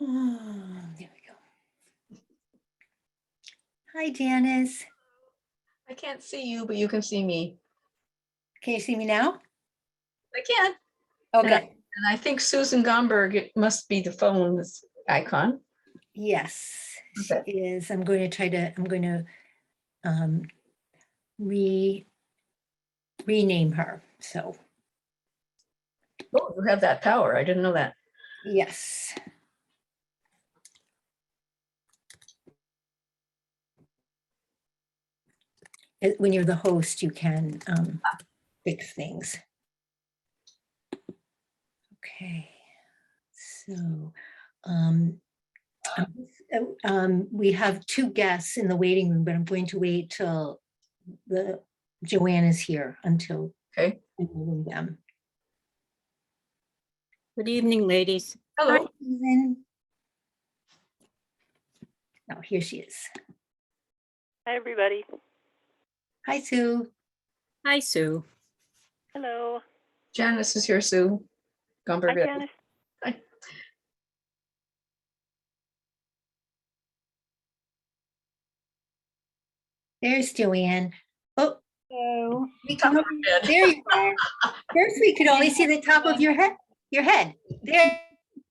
Oh, there we go. Hi, Janice. I can't see you, but you can see me. Can you see me now? I can. Okay. And I think Susan Gomberg, it must be the phone's icon. Yes, she Okay. is. I'm going to rename her. So, Oh, you have that power. I didn't know that. yes. When you're the host, you can fix things. Okay. So, we have two guests in the waiting room, but I'm going to wait till Joanne is here until Okay. I move them. Good evening, ladies. Hello. Hi, Susan. Oh, here she is. Hi, everybody. Hi, Sue. Hi, Sue. Hello. Janice is here, Sue Gomberg. Hi, Janice. Hi. There's Joanne. Oh, Hello. we can only, there you are. First, we could only see the top of your head. There.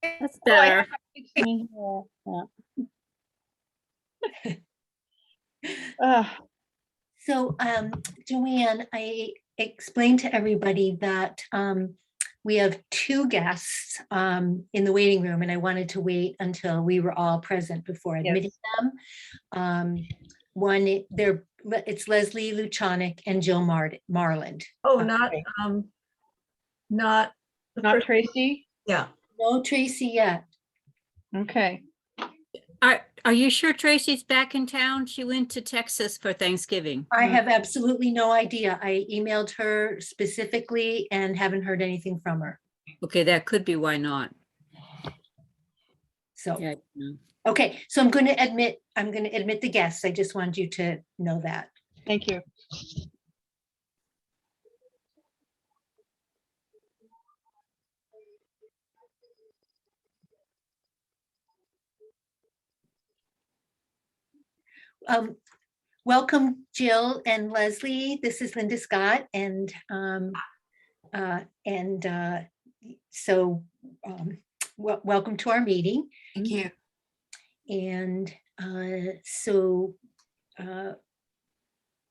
That's better. So, Joanne, I explained to everybody that we have two guests in the waiting room, and I wanted to wait until we were all present before admitting them. It's Leslie Luchonic and Jill Marland. Oh, Okay. not Tracy? Yeah. No Tracy yet. Okay. Are you sure Tracy's back in town? She went to Texas for Thanksgiving. I have absolutely no idea. I emailed her specifically and haven't heard anything from her. Okay, that could be why not. So, Yeah. No. okay, so I'm going to admit the guests. I just wanted you to know that. Thank you. Welcome, Jill and Leslie. This is Linda Scott, and welcome to our meeting. Thank you. And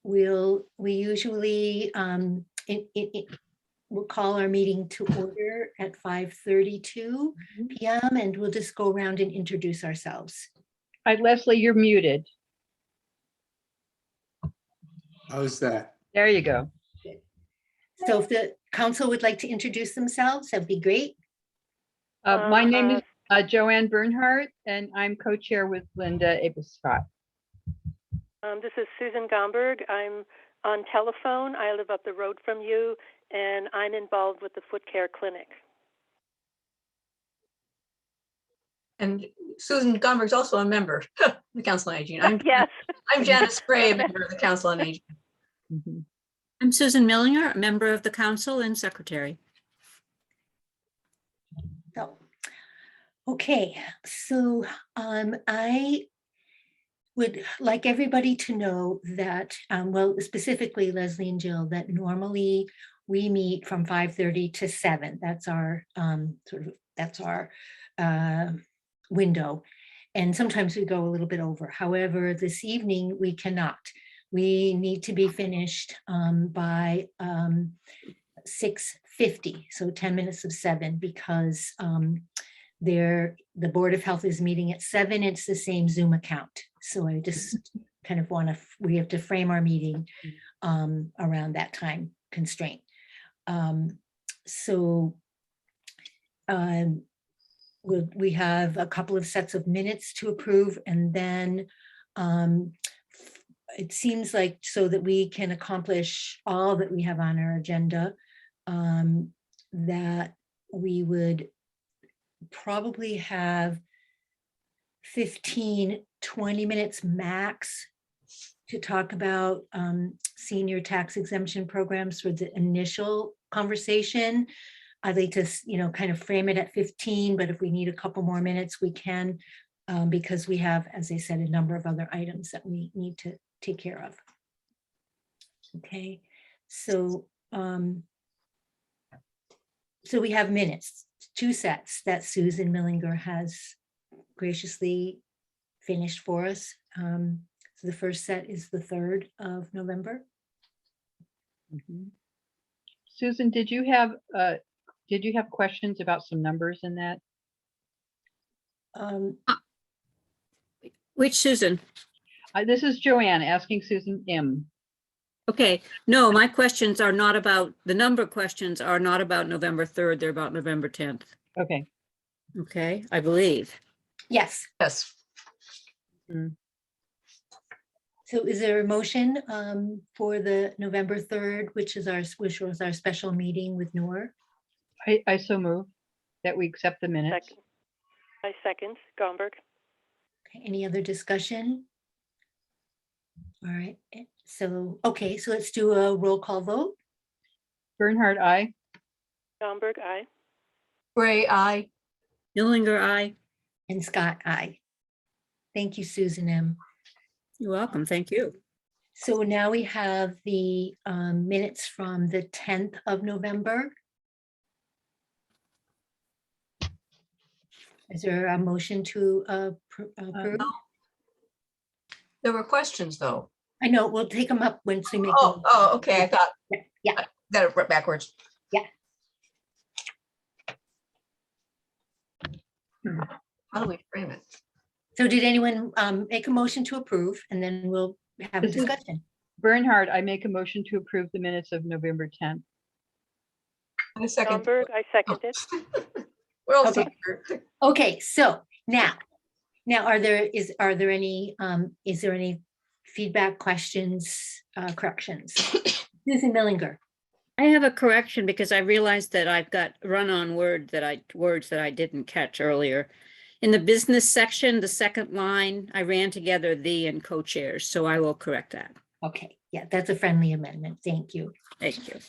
we usually we'll call our meeting to order at 5:32 p.m. and we'll just go around and introduce ourselves. Hi, Leslie, you're muted. How's that? There you go. So if the council would like to introduce themselves, that'd be great. My name is Joanne Bernhardt, and I'm co-chair with Linda Scott. This is Susan Gomberg. I'm on telephone. I live up the road from you, and I'm involved with the Foot Care Clinic. And Susan Gomberg's also a member of the Council on Aging. Yes. I'm Janice Gray, a member of the Council on Aging. I'm Susan Millinger, a member of the council and secretary. So, okay, so I would like everybody to know that, well, specifically Leslie and Jill, that normally we meet from 5:30 to 7. That's our window. And sometimes we go a little bit over. However, this evening we cannot. We need to be finished by 6:50, so 10 minutes of 7, because the Board of Health is meeting at 7. It's the same Zoom account. So I just kind of we have to frame our meeting around that time constraint. We have a couple of sets of minutes to approve, and then it seems like, so that we can accomplish all that we have on our agenda, that we would probably have 15-20 minutes max to talk about senior tax exemption programs for the initial conversation. I'd like to, kind of frame it at 15, but if we need a couple more minutes, we can, because we have, as I said, a number of other items that we need to take care of. Okay, so, so we have minutes, 2 sets that Susan Millinger has graciously finished for us. So the first set is the 3rd of November. Mhm. Susan, did you have questions about some numbers in that? Um, Which Susan? This is Joanne asking Susan M. Okay, no, my questions are not about, the number questions are not about November 3rd, they're about November 10th. Okay. Okay, I believe. Yes, Yes. so is there a motion for the November 3rd, which was our special meeting with Noor? I so move that we accept the minutes. Second. I second, Gomberg. Okay, any other discussion? All right, so, okay, so let's do a roll call vote. Bernhardt, aye. Gomberg, aye. Gray, aye. Dillinger, aye. And Scott, aye. Thank you, Susan M. You're welcome, thank you. So now we have the minutes from the 10th of November. Is there a motion to approve? There were questions, though. I know, we'll take them up once we make. Oh, okay, I thought. Yeah. I got it backwards. Yeah. How do we frame it? So did anyone make a motion to approve, and then we'll have a This is- discussion? Bernhardt, I make a motion to approve the minutes of November 10th. I second. Gomberg, I second it. We're all Okay. second. Okay, so now are there any feedback, questions, corrections? Susan Millinger. I have a correction because I realized that I've got run-on words that I didn't catch earlier. In the business section, the second line, I ran together the and co-chairs, so I will correct that. Okay, yeah, that's a friendly amendment. Thank you. Thank you.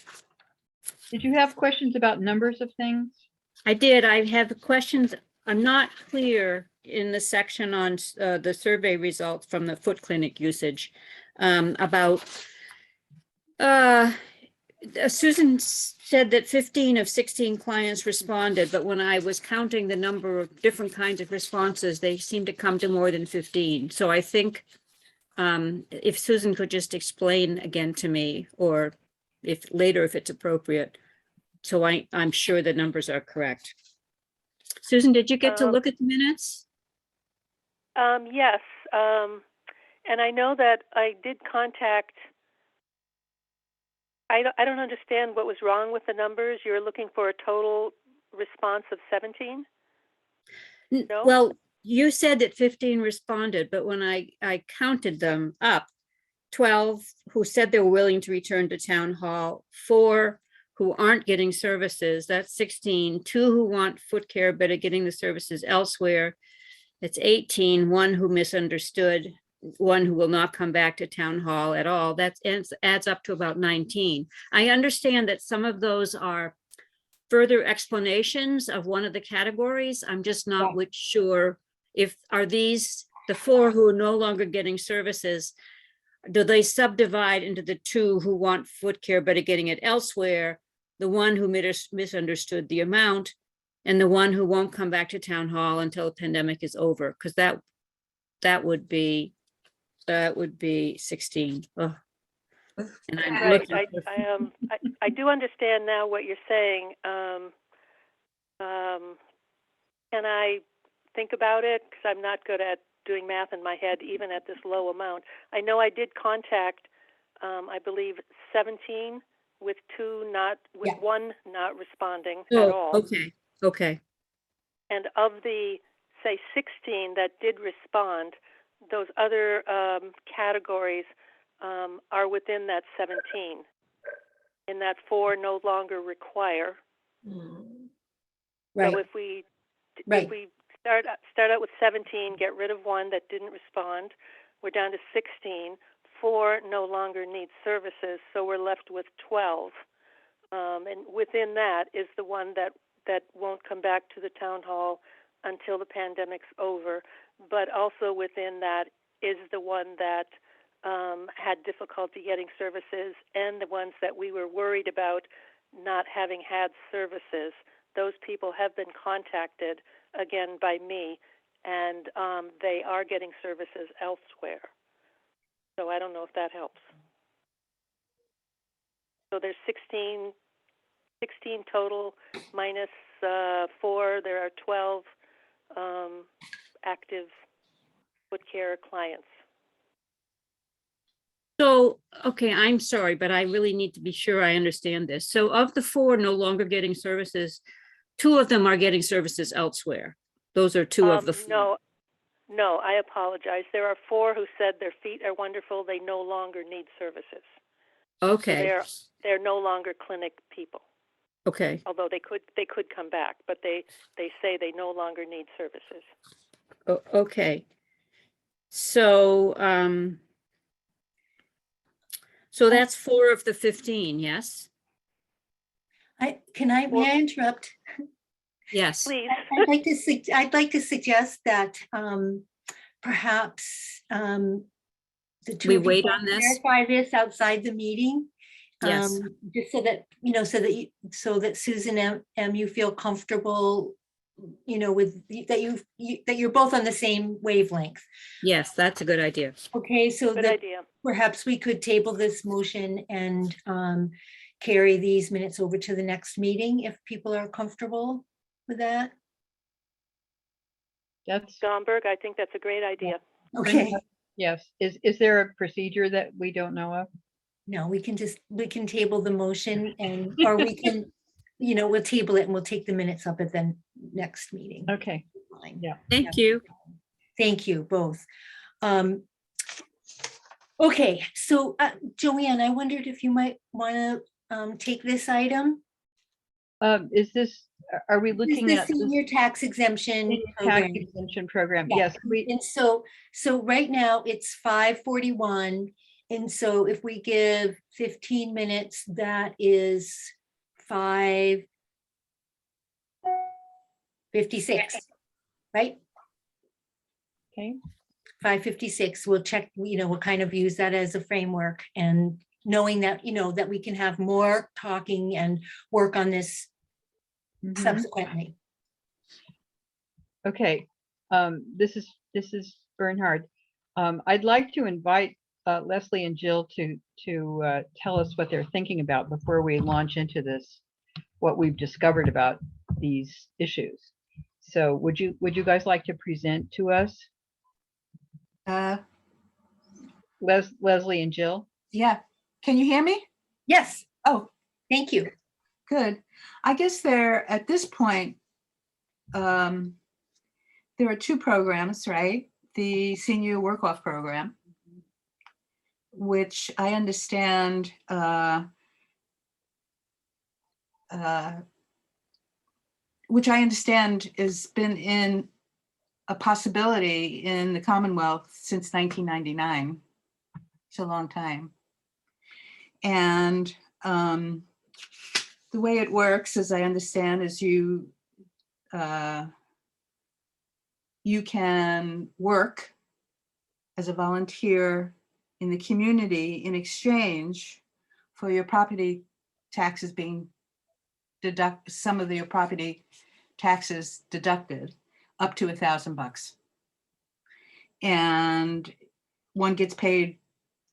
Did you have questions about numbers of things? I did. I have questions. I'm not clear in the section on the survey results from the foot clinic usage about Susan said that 15 of 16 clients responded, but when I was counting the number of different kinds of responses, they seemed to come to more than 15. So I think if Susan could just explain again to me, or if later, if it's appropriate, so I'm sure the numbers are correct. Susan, did you get to look at the minutes? Yes, and I know that I did contact, I don't understand what was wrong with the numbers. You're looking for a total response of 17? No? Well, you said that 15 responded, but when I counted them up, 12 who said they were willing to return to town hall, 4 who aren't getting services, that's 16, 2 who want foot care but are getting the services elsewhere, that's 18, 1 who misunderstood, 1 who will not come back to town hall at all. That adds up to about 19. I understand that some of those are further explanations of one of the categories. I'm just not sure if are these the 4 who are no longer getting services, do they subdivide into the 2 who want foot care but are getting it elsewhere, the 1 who misunderstood the amount, and the 1 who won't come back to town hall until the pandemic is over? Because that would be 16. Ugh. And I'm Right, looking for- I do understand now what you're saying. Can I think about it? Because I'm not good at doing math in my head, even at this low amount. I know I did contact, I believe, 17 with 2 not, with Yeah. 1 not responding at all. Okay. And of the, say, 16 that did respond, those other categories are within that 17. In that 4 no longer require. Right, So if we right. if we start out with 17, get rid of 1 that didn't respond, we're down to 16. 4 no longer need services, so we're left with 12. And within that is the one that won't come back to the town hall until the pandemic's over. But also within that is the one that had difficulty getting services, and the ones that we were worried about not having had services. Those people have been contacted again by me, and they are getting services elsewhere. So I don't know if that helps. So there's 16 total minus 4. There are 12 active foot care clients. So, okay, I'm sorry, but I really need to be sure I understand this. So of the 4 no longer getting services, 2 of them are getting services elsewhere. Those are 2 of the 4. No, I apologize. There are 4 who said their feet are wonderful. They no longer need services. Okay, They're no longer clinic people, okay. although they could come back, but they say they no longer need services. Okay. So, so that's 4 of the 15, yes? May I interrupt? Yes. Please. I'd like to suggest that perhaps the two We of you wait both on this? clarify this outside the meeting. Yes. Just so that, so that Susan M, you feel comfortable, with, that you're both on the same wavelength. Yes, that's a good idea. Okay, so Good that idea. perhaps we could table this motion and carry these minutes over to the next meeting if people are comfortable with that. That's, Gomberg, I think that's a great idea. Okay, yes. Is there a procedure that we don't know of? no, we can table the motion or we can, we'll table it and we'll take the minutes up at the next meeting. Okay, Fine. yeah. Thank you. Thank you both. Okay, so Joanne, I wondered if you might want to take this item. Is this, are we This is looking the at the senior tax exemption tax program. exemption program? Yeah. Yes, we, And so right now it's 5:41. And so if we give 15 minutes, that is 5:56, right? okay, 5:56, we'll check, we'll kind of use that as a framework, and knowing that, that we can have more talking and work on this mhm. subsequently. Okay, this is Bernhard. I'd like to invite Leslie and Jill to tell us what they're thinking about before we launch into this, what we've discovered about these issues. So would you guys like to present to us? Leslie and Jill? Yeah, can you hear me? Yes, Oh, thank you. good. I guess at this point, there are 2 programs, right? The senior work-off program, which I understand has been in a possibility in the Commonwealth since 1999. It's a long time. And the way it works, as I understand, is you can work as a volunteer in the community in exchange for your property taxes being some of your property taxes deducted up to $1,000. And one gets paid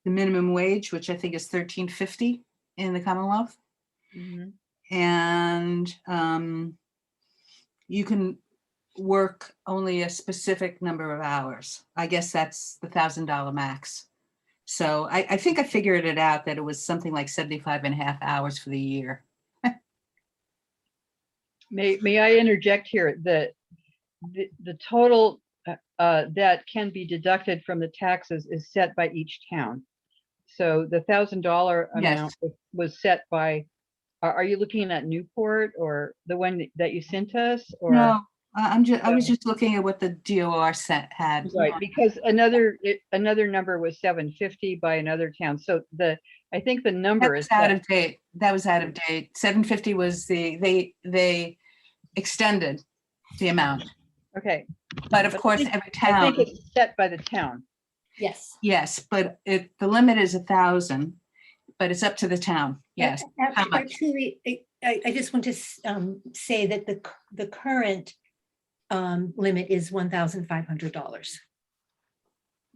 the minimum wage, which I think is $13.50 in the Commonwealth. Mhm. And you can work only a specific number of hours. I guess that's the $1,000 max. So I think I figured it out that it was something like 75.5 hours for the year. May I interject here that the total that can be deducted from the taxes is set by each town. So the $1,000 Yes. amount was set by, are you looking at Newport or the one that you sent us? Or No, I was just looking at what the DOR had. right, because another number was $750 by another town. So the I think the That number was is out set. of date. That was out of date. 750 was they extended the amount. Okay, But of But I course, think- every I think town, it's set by the town. Yes. yes, but the limit is 1,000, but it's up to the town. Yes. How much? Actually, I just want to say that the current limit is $1,500.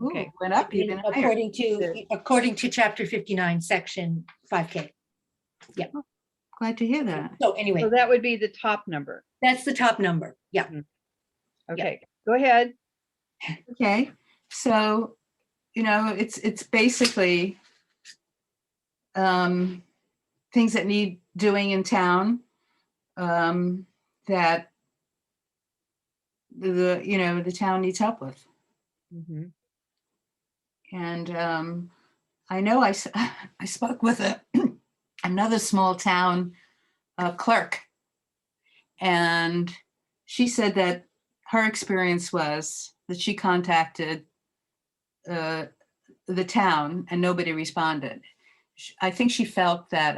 Ooh, Okay. went up even higher. According to chapter 59, section 5K. Glad to hear that. So anyway, So that would be the top number. that's the top number. Yeah. Okay, go ahead. Okay, so, it's basically things that need doing in town, that the town needs help with. Mhm. And I know I spoke with another small town clerk, and she said that her experience was that she contacted the town and nobody responded. I think she felt that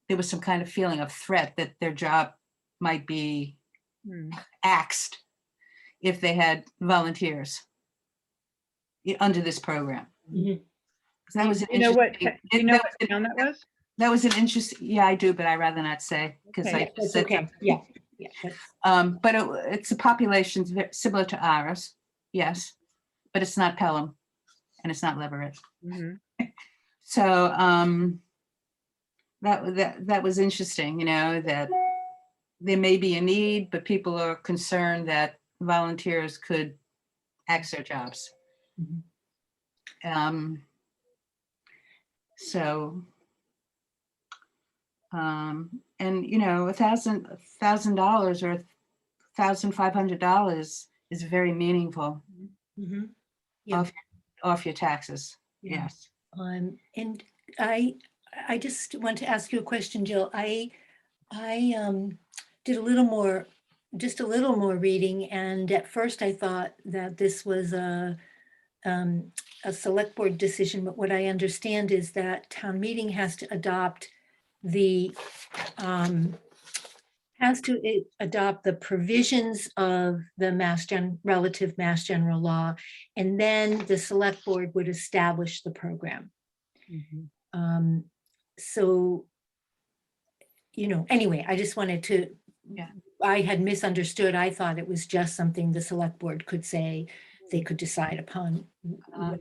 there was some kind of feeling of threat that their job might be Hmm. axed if they had volunteers under this program. Mhm. That was an You know what, interesting- you know that what was- town that was? That was an interesting, yeah, I do, but I'd rather not say, because Okay. I Yeah, just that's said okay. something. Yeah. Yeah. That's- But it's a population similar to ours, yes, but it's not Pelham and it's not Leverett. Mhm. So that was interesting, that there may be a need, but people are concerned that volunteers could axe their jobs. Mhm. So, and $1,000 or $1,500 is very meaningful Mhm. Yeah. off your taxes. Yeah. Yes. And I just want to ask you a question, Jill. I did just a little more reading, and at first I thought that this was a select board decision, but what I understand is that town meeting has to adopt the provisions of the relative Mass General law, and then the select board would establish the program. Mhm. So, anyway, I just wanted to, Yeah. I had misunderstood. I thought it was just something the select board could say, they could decide upon. Whether,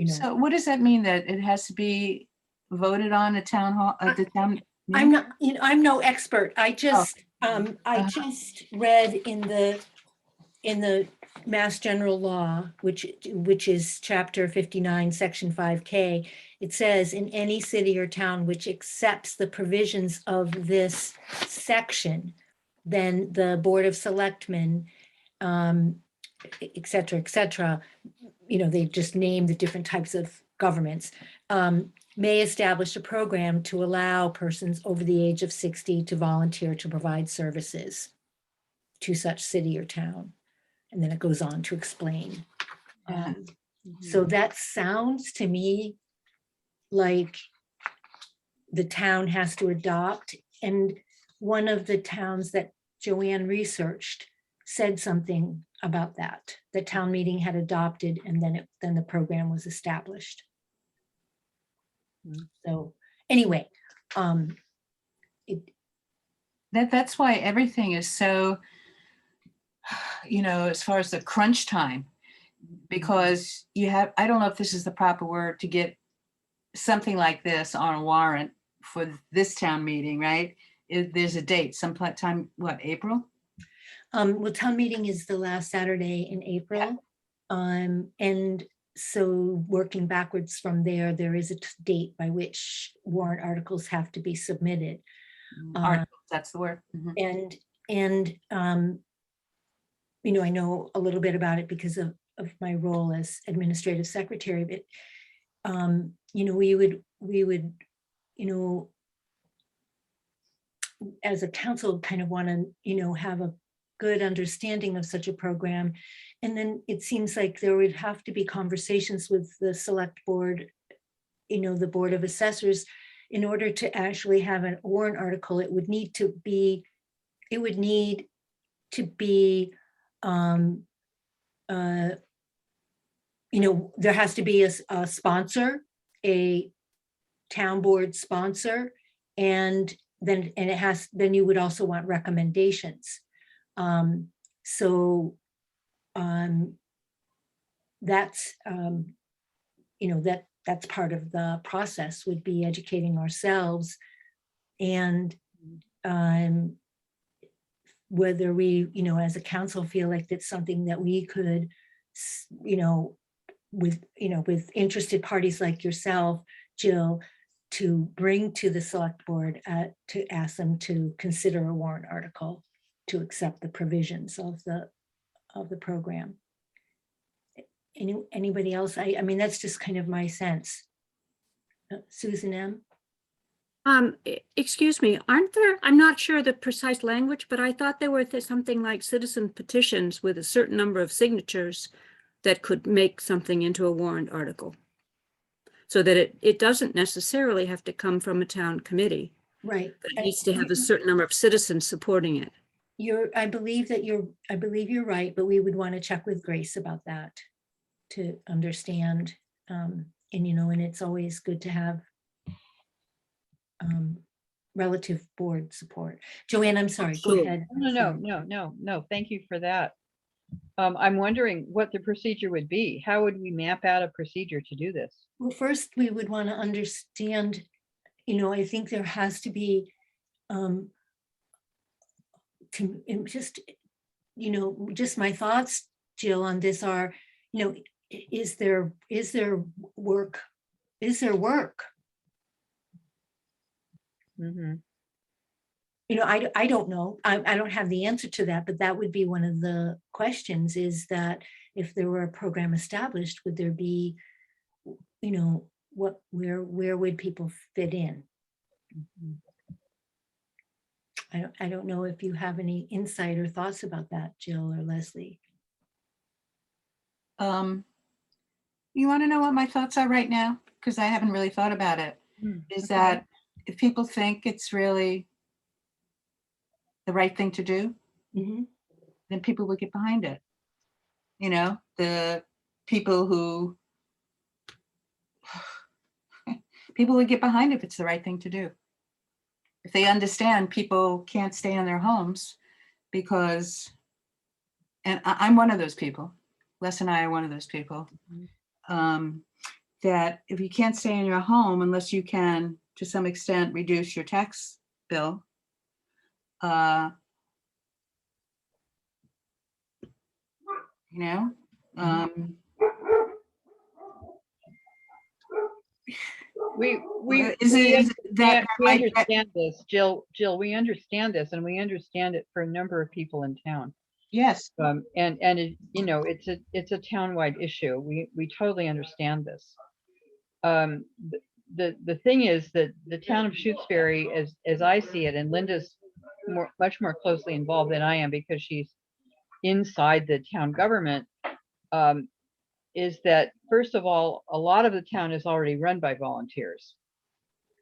So what does that mean, that it has to be voted on at town hall, at the town? I'm meeting? not, I'm no expert. I just Uh-huh. read in the Mass General Law, which is chapter 59, section 5K, it says, in any city or town which accepts the provisions of this section, then the Board of Selectmen, et cetera, they just name the different types of governments, may establish a program to allow persons over the age of 60 to volunteer to provide services to such city or town. And then it goes on to explain. Yeah. So that sounds to me like the town has to adopt. And one of the towns that Joanne researched said something about that. The town meeting had adopted, and then the program was established. So anyway, That's why everything is so, as far as the crunch time, because I don't know if this is the proper word to get something like this on a warrant for this town meeting, right? There's a date, sometime, what, April? well, town meeting is the last Saturday in April. And so working backwards from there, there is a date by which warrant articles have to be submitted. Articles, that's the word. Mhm. And I know a little bit about it because of my role as administrative secretary, but we would, as a council, kind of want to, have a good understanding of such a program. And then it seems like there would have to be conversations with the select board the Board of Assessors, in order to actually have an warrant article, it would need to be, um, there has to be a sponsor, a town board sponsor, and then you would also want recommendations. So that's, that's part of the process, would be educating ourselves, and whether we, as a council, feel like that's something that we could, with interested parties like yourself, Jill, to bring to the select board, to ask them to consider a warrant article to accept the provisions of the program. Anybody else? I mean, that's just kind of my sense. Susan M. Excuse me, aren't there, I'm not sure the precise language, but I thought there were something like citizen petitions with a certain number of signatures that could make something into a warrant article. So that it doesn't necessarily have to come from a town committee, Right. but it needs to have a certain number of citizens supporting it. I believe you're right, but we would want to check with Grace about that to understand. And it's always good to have relative board support. Joanne, I'm sorry, go Sure. ahead. No. Thank you for that. I'm wondering what the procedure would be. How would we map out a procedure to do this? Well, first, we would want to understand, I think there has to be, just my thoughts, Jill, on this are, is there work? Mhm. I don't know. I don't have the answer to that, but that would be one of the questions, is that if there were a program established, would there be, where would people fit in? Mhm. I don't know if you have any insight or thoughts about that, Jill or Leslie. You want to know what my thoughts are right now? Because I haven't really thought about it. Is Okay. that if people think it's really the right thing to do, Mhm. then people will get behind it. The people who would get behind if it's the right thing to do. If they understand people can't stay in their homes because, and I'm one of those people, Les and I are one of those people, that if you can't stay in your home unless you can, to some extent, reduce your tax bill, We is it that we might- understand this, Jill, we understand this, and we understand it for a number of people in town. Yes, And it's a town-wide issue. We totally understand this. The thing is that the town of Shutesbury, as I see it, and Linda's much more closely involved than I am because she's inside the town government, is that, first of all, a lot of the town is already run by volunteers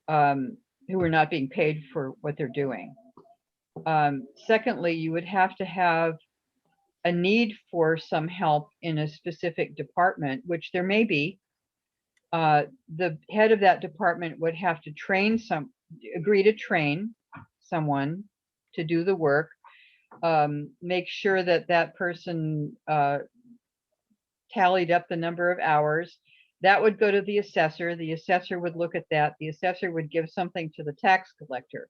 who are not being paid for what they're doing. Secondly, you would have to have a need for some help in a specific department, which there may be. The head of that department would have to agree to train someone to do the work, make sure that that person tallied up the number of hours. That would go to the assessor. The assessor would look at that. The assessor would give something to the tax collector.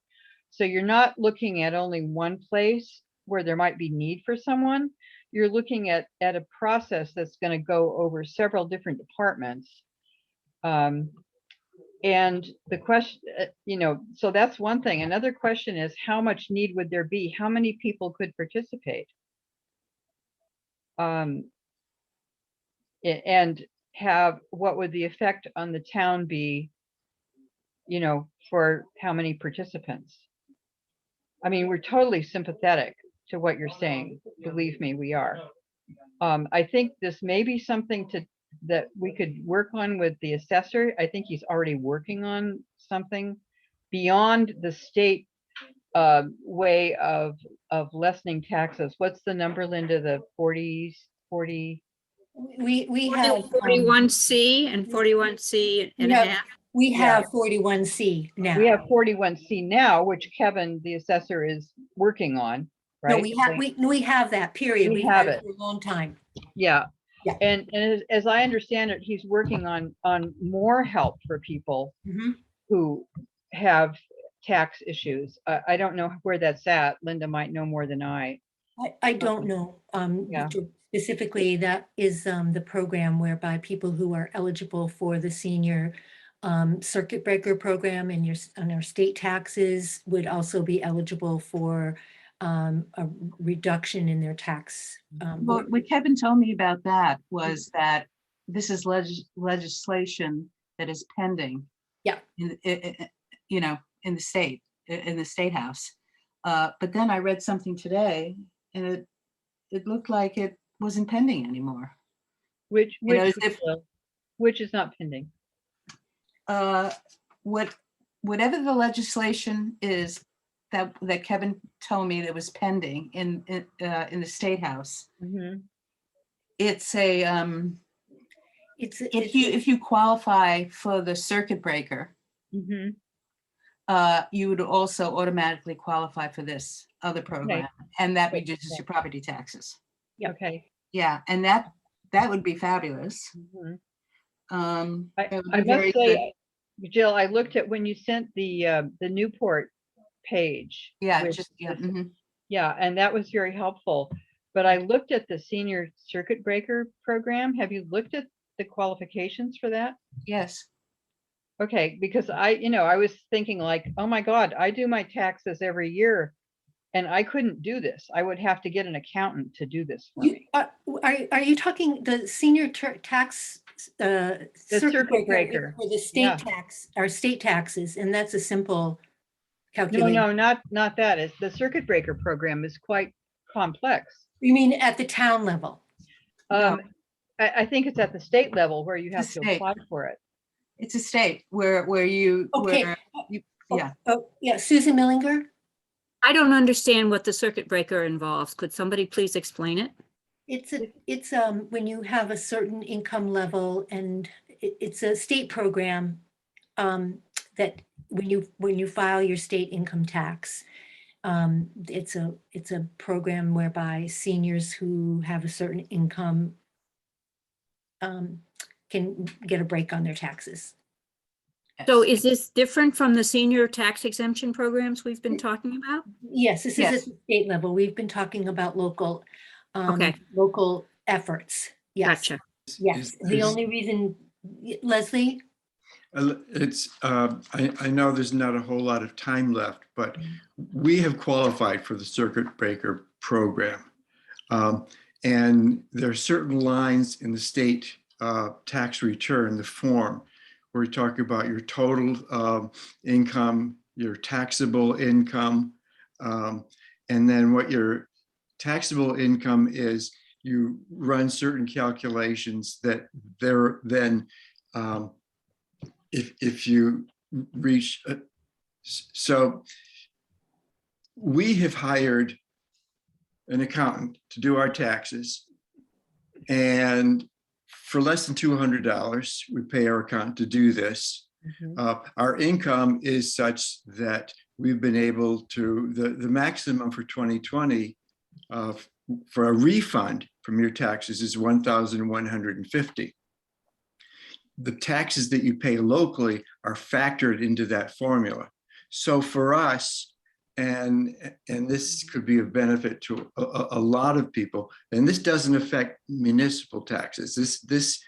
So you're not looking at only one place where there might be need for someone. You're looking at a process that's going to go over several different departments. And the question, so that's one thing. Another question is, how much need would there be? How many people could participate? And what would the effect on the town be, for how many participants? I mean, we're totally sympathetic to what you're saying. Believe me, we are. I think this may be something that we could work on with the assessor. I think he's already working on something beyond the state way of lessening taxes. What's the number, Linda? The 40? We have, 41C and 41C and a no, half. we Yeah. have 41C now. We have 41C now, which Kevin, the assessor, is working on, No, right? we have that, period. We We've have had it. for a long time. Yeah. Yeah. And as I understand it, he's working on more help for people Mhm. who have tax issues. I don't know where that's at. Linda might know more than I. I don't know. Yeah. Specifically, that is the program whereby people who are eligible for the senior circuit breaker program and on our state taxes would also be eligible for a reduction in their tax. Well, what Kevin told me about that was that this is legislation that is pending. Yeah. You know, in the state house. But then I read something today and it looked like it wasn't pending anymore. Which You know, as if- which is not pending. Whatever the legislation is that Kevin told me that was pending in the state house, Mhm. it's a if you qualify for the circuit breaker, Mhm. you would also automatically qualify for this other program, and that reduces your property taxes. Yep. Okay. Yeah, and that would be fabulous. Mhm. That would I be very must good. say, Jill, I looked at when you sent the Newport page. Yeah, with just, yeah. this- Mhm. Yeah, and that was very helpful. But I looked at the senior circuit breaker program. Have you looked at the qualifications for that? Yes. Okay, because I was thinking like, oh my God, I do my taxes every year and I couldn't do this. I would have to get an accountant to do this for me. Are you talking the senior tax? The circuit breaker. For the Yeah. state tax, our state taxes, and that's a simple No, calculation. not that. It's the circuit breaker program is quite complex. You mean at the town level? No. I think it's at the state level where you have It's to state. apply for it. It's a state where you, Okay. where you, Oh, yeah. Oh, yeah, Susan Millinger? I don't understand what the circuit breaker involves. Could somebody please explain it? It's when you have a certain income level and it's a state program that when you file your state income tax, it's a program whereby seniors who have a certain income can get a break on their taxes. So is this different from the senior tax exemption programs we've been talking about? Yes, this is at Yes. the state level. We've been talking about local Okay. local efforts. Yes. Gotcha. Yes, the only reason, Leslie? It's, I know there's not a whole lot of time left, but we have qualified for the circuit breaker program. And there are certain lines in the state tax return, the form, where we talk about your total income, your taxable income, and then what your taxable income is. You run certain calculations that they're then, if you reach, so we have hired an accountant to do our taxes, and for less than $200, we pay our accountant to do this. Mhm. Our income is such that we've been able to, the maximum for 2020 for a refund from your taxes is $1,150. The taxes that you pay locally are factored into that formula. So for us, and this could be of benefit to a lot of people, and this doesn't affect municipal taxes. This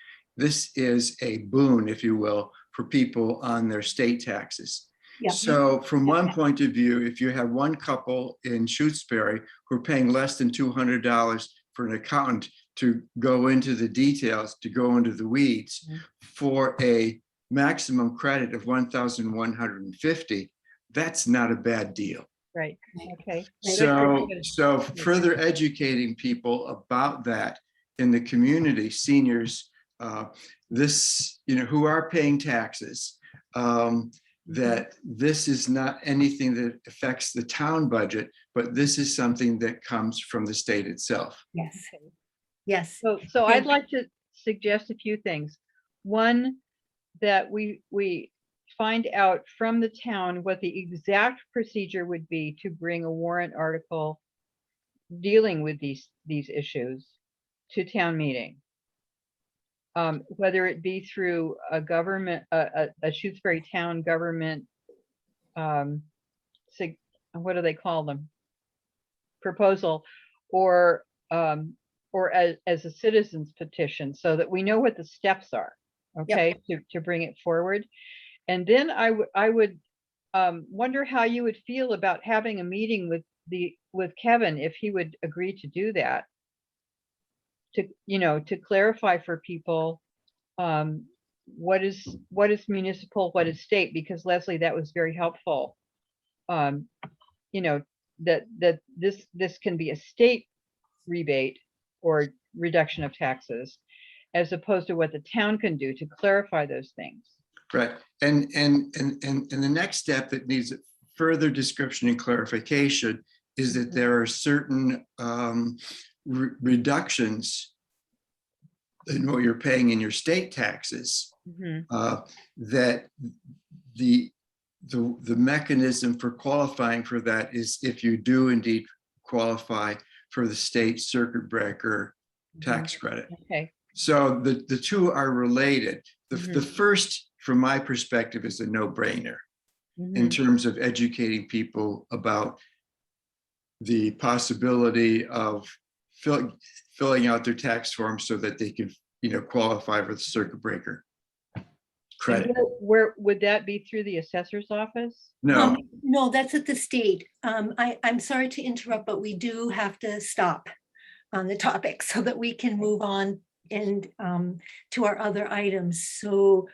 is a boon, if you will, for people on their state taxes. Yeah. So from one point of view, if you have one couple in Shutesbury who are paying less than $200 for an accountant to go into the details, to go into the weeds, for a maximum credit of $1,150, that's not a bad deal. Right, okay. So further educating people about that in the community, seniors this, who are paying taxes, that this is not anything that affects the town budget, but this is something that comes from the state itself. Yes. Yes. So I'd Thank- like to suggest a few things. One, that we find out from the town what the exact procedure would be to bring a warrant article dealing with these issues to town meeting. Whether it be through a government, a Shutesbury town government, what do they call them? Proposal, or as a citizen's petition, so that we know what the steps are, okay, to bring it forward. And then I would wonder how you would feel about having a meeting with Kevin, if he would agree to do that, to clarify for people what is municipal, what is state, because Leslie, that was very helpful. That this can be a state rebate or reduction of taxes, as opposed to what the town can do to clarify those things. Right. And the next step that needs further description and clarification is that there are certain reductions in what you're paying in your state taxes, that the mechanism for qualifying for that is if you do indeed qualify for the state circuit breaker tax credit. Okay. So the two are related. The first, from my perspective, is a no-brainer in terms of educating people about the possibility of filling out their tax forms so that they can, qualify for the circuit breaker credit. Where would that be? Through the assessor's office? No, No, that's at the state. I'm sorry to interrupt, but we do have to stop on the topic so that we can move on and to our other items. So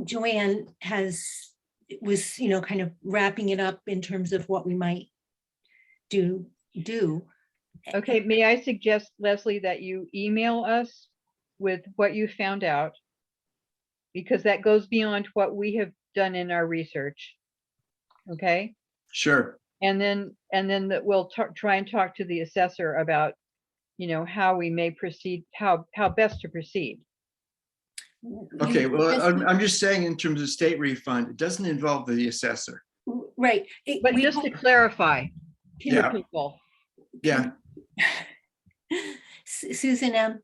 Joanne was kind of wrapping it up in terms of what we might do. Okay, may I suggest, Leslie, that you email us with what you found out, because that goes beyond what we have done in our research. Okay, sure. and then that we'll try and talk to the assessor about, how we may proceed, how best to proceed. Okay, well, I'm just saying, in terms of state refund, it doesn't involve the assessor. Right. But just to clarify for Yeah. people. Yeah, Susan M.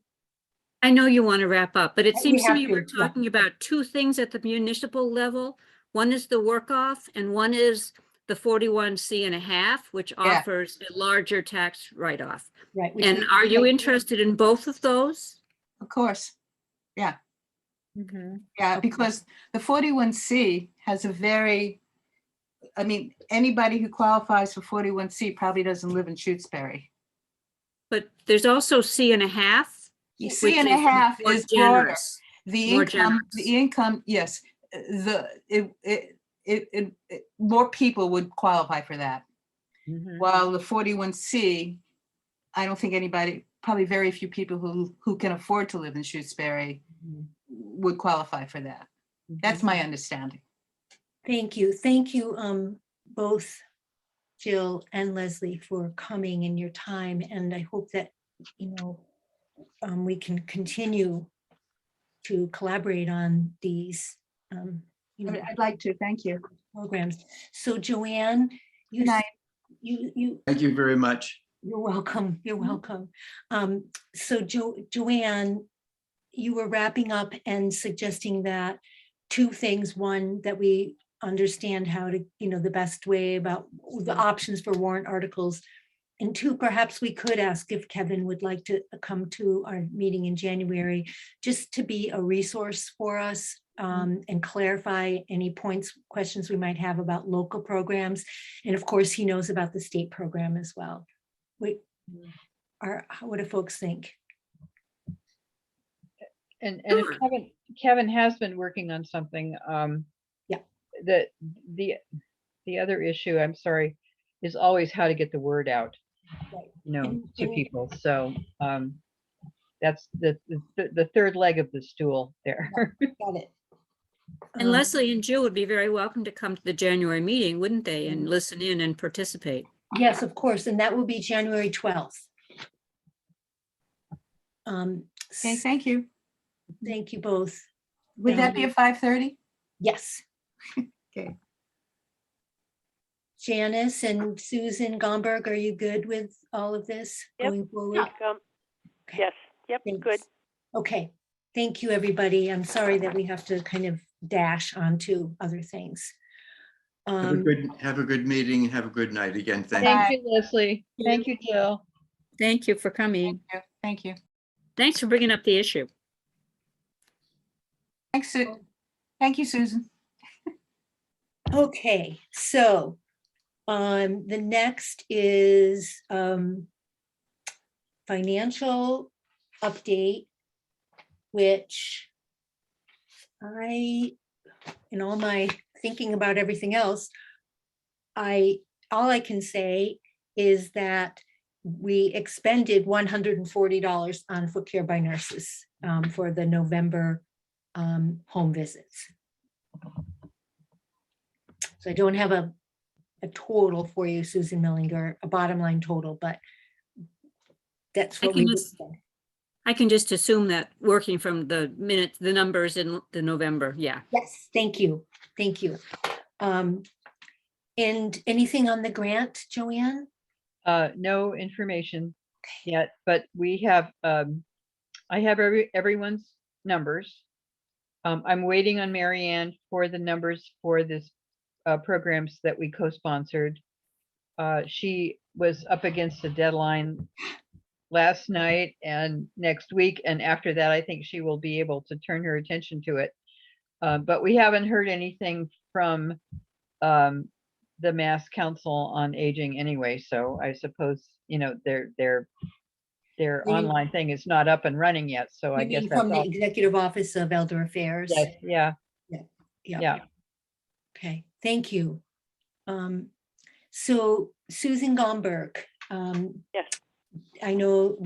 I know you want to wrap up, but it We seems to have me we're to, yeah. talking about two things at the municipal level. One is the work off and one is the 41C.5, which offers a larger tax write-off. Right. which And we- are you interested in both of those? Of course. Yeah, Mhm. yeah, because the 41C has anybody who qualifies for 41C probably doesn't live in Shutesbury. But there's also C.5. C and a half more is broader. generous. The More income, yes, more people would qualify for that. Mhm. While the 41C, I don't think anybody, probably very few people who can afford to live in Shutesbury would qualify for that. That's my understanding. Thank you. Thank you, both Jill and Leslie, for coming in your time. And I hope that, we can continue to collaborate on these, I'd like to, thank you. programs. So Joanne, Good night. you thank you very much. You're welcome. You're welcome. So Joanne, you were wrapping up and suggesting that two things. One, that we understand how to, the best way about the options for warrant articles. And two, perhaps we could ask if Kevin would like to come to our meeting in January, just to be a resource for us and clarify any questions we might have about local programs. And of course, he knows about the state program as well. What do folks think? And Sure. Kevin has been working on something. Yeah. The other issue, I'm sorry, is always how to get the word out, Right. to And- people. So That's the third leg of the stool there. Got it. And Um, Leslie and Jill would be very welcome to come to the January meeting, wouldn't they? And listen in and participate. Yes, of course, and that will be January 12th. Okay, thank you. Thank you both. Would that be at 5:30? Yes. Okay. Janice and Susan Gomberg, are you good with all of this Yep. going forward? Okay, Yes, yep, good. thanks. Okay, thank you, everybody. I'm sorry that we have to kind of dash onto other things. Have a good meeting and have a good night again. Thank you. Thank you, Leslie. Thank you, Jill. Thank you for coming. Thank you. Thanks for bringing up the issue. Thanks, thank you, Susan. Okay, so the next is financial update, which in all my thinking about everything else, all I can say is that we expended $140 on foot care by nurses for the November home visits. So I don't have a total for you, Susan Millinger, a bottom line total, but that's I what can we just- did. I can just assume that working from the numbers in the November, yeah. Yes, thank you, thank you. And anything on the grant, Joanne? No information yet, but we have, I have everyone's numbers. I'm waiting on Mary Ann for the numbers for this programs that we co-sponsored. She was up against the deadline last night and next week, and after that, I think she will be able to turn her attention to it. But we haven't heard anything from the Mass Council on Aging anyway, so I suppose, you know, their mean- online thing is not up and running yet, so I You guess mean that's from the all. Executive Office of Elder Affairs? Yes, yeah, Yeah. yeah. Okay, thank you. So Susan Gomberg, Yes. I know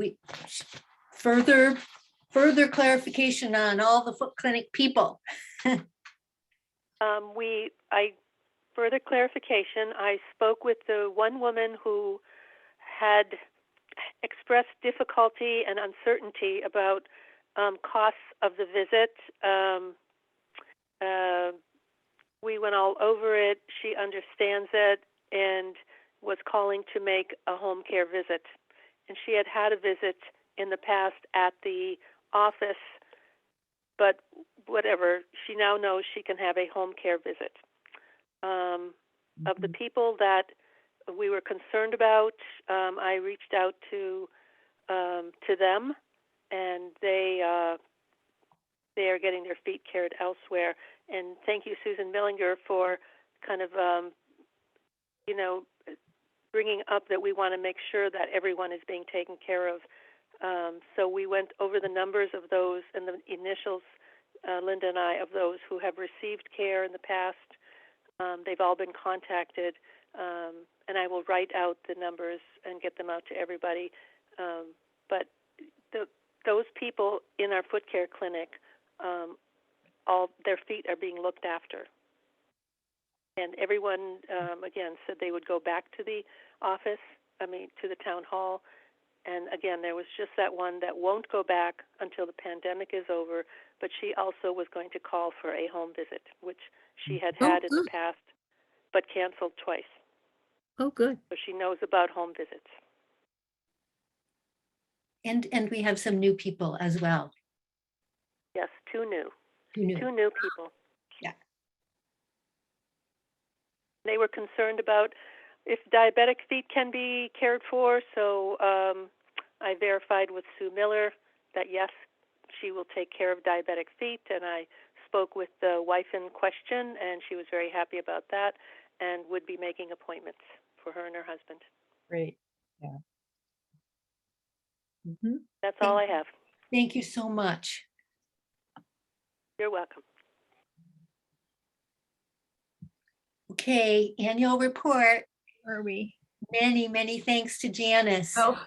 further clarification on all the foot clinic people. Further clarification, I spoke with the one woman who had expressed difficulty and uncertainty about costs of the visit. We went all over it. She understands it and was calling to make a home care visit. And she had had a visit in the past at the office, but whatever, she now knows she can have a home care visit. Of the people that we were concerned about, I reached out to them, and they are getting their feet cared elsewhere. And thank you, Susan Millinger, for kind of bringing up that we want to make sure that everyone is being taken care of. So we went over the numbers of those and the initials, Linda and I, of those who have received care in the past. They've all been contacted, and I will write out the numbers and get them out to everybody. But those people in our foot care clinic, all their feet are being looked after. And everyone, again, said they would go back to the office, to the town hall. And again, there was just that one that won't go back until the pandemic is over, but she also was going to call for a home visit, which she had had in the good. past, but canceled twice. Oh, good. So she knows about home visits. And we have some new people as well. Yes, two new Who people. Yeah. They were concerned about if diabetic feet can be cared for, so I verified with Sue Miller that yes, she will take care of diabetic feet, and I spoke with the wife in question, and she was very happy about that and would be making appointments for her and her husband. Great, yeah. That's all I have. Thank you so much. You're welcome. Okay, annual report. Are we? Many thanks to Janice. Oh,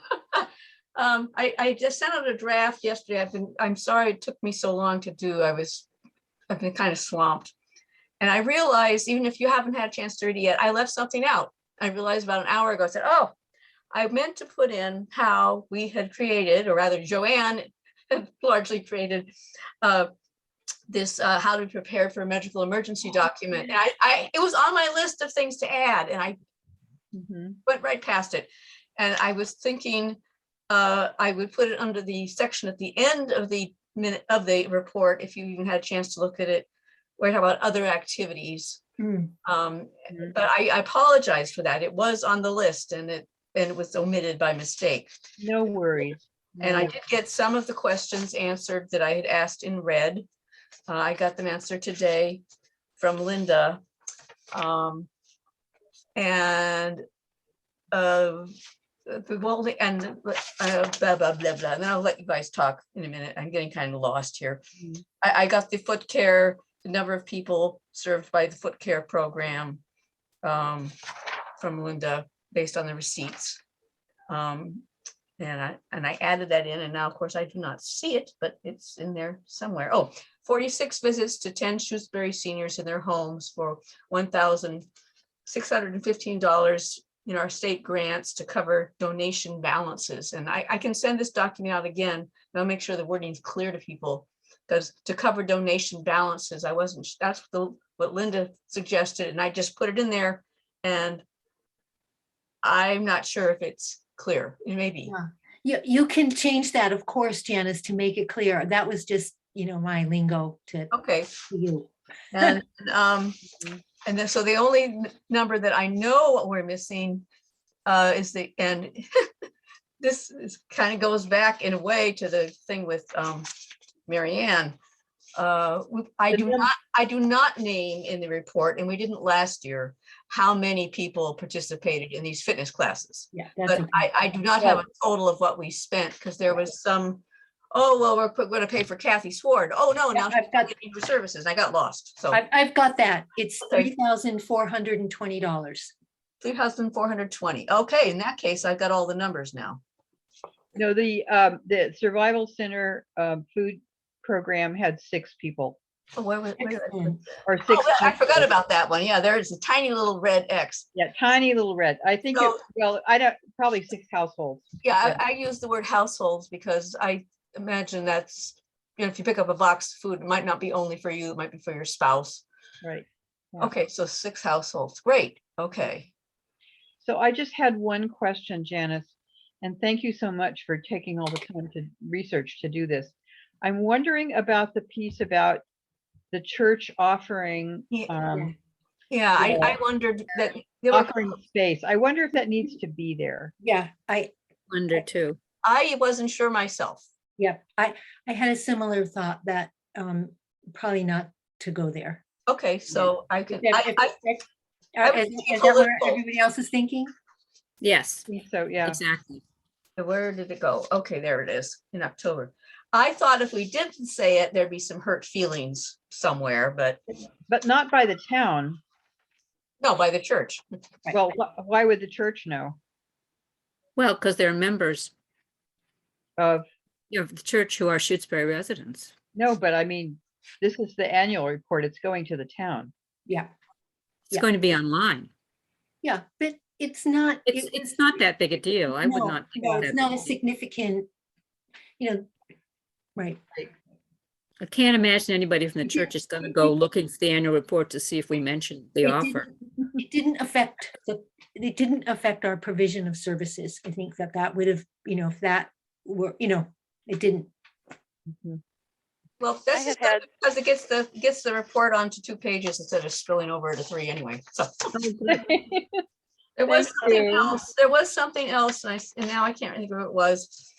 I just sent out a draft yesterday. I'm sorry it took me so long to do. I've been kind of swamped. And I realized, even if you haven't had a chance to read it yet, I left something out. I realized about an hour ago, I said, oh, I meant to put in how we had created, or rather Joanne had largely created this how to prepare for a medical emergency document. And it was on my list of things to add, and I Mhm. went right past it. And I was thinking I would put it under the section at the end of the minute of the report, if you even had a chance to look at it, where I talk about other activities. Mm. Mhm. But I apologize for that. It was on the list, and it was omitted by mistake. No worries. And I No- did get some of the questions answered that I had asked in red. I got them answered today from Linda. And well, and blah, blah, blah, blah. And then I'll let you guys talk in a minute. I'm getting kind of lost here. Mhm. I got the foot care, the number of people served by the foot care program from Linda based on the receipts. And I added that in, and now, of course, I do not see it, but it's in there somewhere. Oh, 46 visits to 10 Shutesbury seniors in their homes for $1,615 in our state grants to cover donation balances. And I can send this document out again, and I'll make sure the wording is clear to people, because to cover donation balances, I wasn't, that's what Linda suggested, and I just put it in there, and I'm not sure if it's clear. It may be. You can change that, of course, Janice, to make it clear. That was just, my lingo to Okay. you. And and then so the only number that I know what we're missing is and this kind of goes back in a way to the thing with Mary Ann. I do not name in the report, and we didn't last year, how many people participated in these fitness classes. Yeah, that's But I do not have a total of what we spent, because there was some, oh, well, we're going to pay for Kathy Sward. Oh, no, Yeah, now I've got- she's getting her services. I got lost. So I've got that. It's Okay. $3,420. 3,420. Okay, in that case, I've got all the numbers now. No, the Survival Center food program had 6 people, Oh, where did I put Excellent. or that? 6. Oh, I forgot about that one. Yeah, there's a tiny little red X. Yeah, tiny little red. I think, So- I don't, probably 6 households. Yeah, I use the word households because I imagine that's, if you pick up a box of food, it might not be only for you, it might be for your spouse. Right. Yeah. Okay, so 6 households. Great. Okay. So I just had one question, Janice, and thank you so much for taking all the time to research to do this. I'm wondering about the piece about the church offering, Yeah, Yeah. I wondered that there were, offering space. I wonder if that needs to be there. Yeah, I Under two. I wasn't sure myself. had a similar thought that probably not to go there. Okay, so I can, Is I that what everybody else is thinking? Yes, I think so, yeah. exactly. where did it go? Okay, there it is, in October. I thought if we didn't say it, there'd be some hurt feelings somewhere, but But not by the town. no, by the church. Right. Well, why would the church know Well, because they're members of, of the church who are Shutesbury residents. no, but I mean, this is the annual report. It's going to the town. Yeah, It's Yeah. going to be online. yeah, but it's not. It's not that big a deal. I would No, not. think no, that it's not a big a deal. significant, right. I can't imagine anybody from the church is going to go looking for the annual report to see if we mentioned the offer. It didn't it didn't affect our provision of services. I think that would have, if that were, it didn't. Well, that's have just because it gets the report onto 2 pages instead of spilling over to 3 anyway. So there was Thank something you. else. There was something else, and now I can't remember who it was.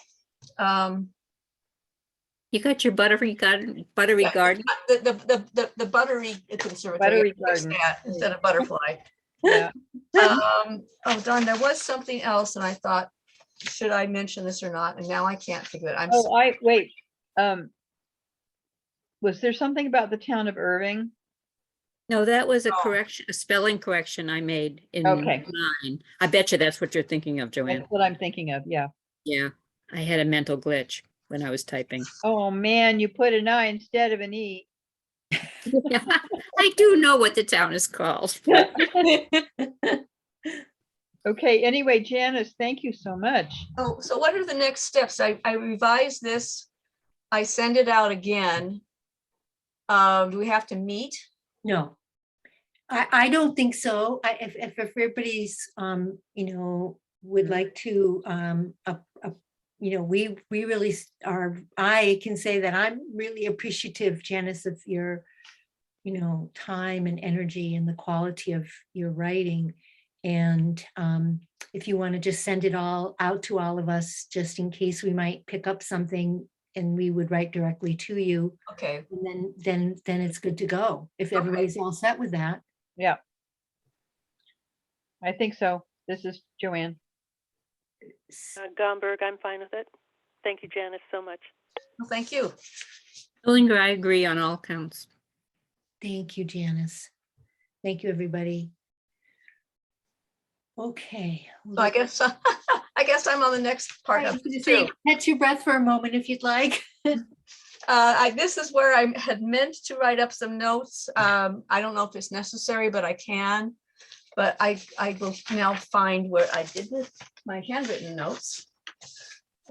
You got your buttery garden? The buttery conservatory. Buttery I fixed garden. that instead of butterfly. Yeah. Oh, darn, there was something else, and I thought, should I mention this or not? And now I can't think of it. I'm Oh, wait. Was there something about the town of Irving? No, that was a Oh. correction, a spelling correction I made in Okay. mine. I bet you that's what you're thinking of, Joanne. That's what I'm thinking of, yeah. Yeah. I had a mental glitch when I was typing. Oh, man, you put an I instead of an E. I do know what the town is called. Okay, anyway, Janice, thank you so much. Oh, so what are the next steps? I revised this. I send it out again. Do we have to meet? No, I don't think so. If everybody's, would like to, we really are, I can say that I'm really appreciative, Janice, of your, time and energy and the quality of your writing. And if you want to just send it all out to all of us, just in case we might pick up something and we would write directly to you, Okay, and then it's good to go. If everybody's all set with that. Yeah. I think so. This is Joanne. Gomberg, I'm fine with it. Thank you, Janice, so much. well, thank you. Billinger, I agree on all counts. Thank you, Janice. Thank you, everybody. Okay. So I guess, I guess I'm on the next part I of was gonna it say, too. catch your breath for a moment if you'd like. This is where I had meant to write up some notes. I don't know if it's necessary, but I can. But I will now find where I did my handwritten notes.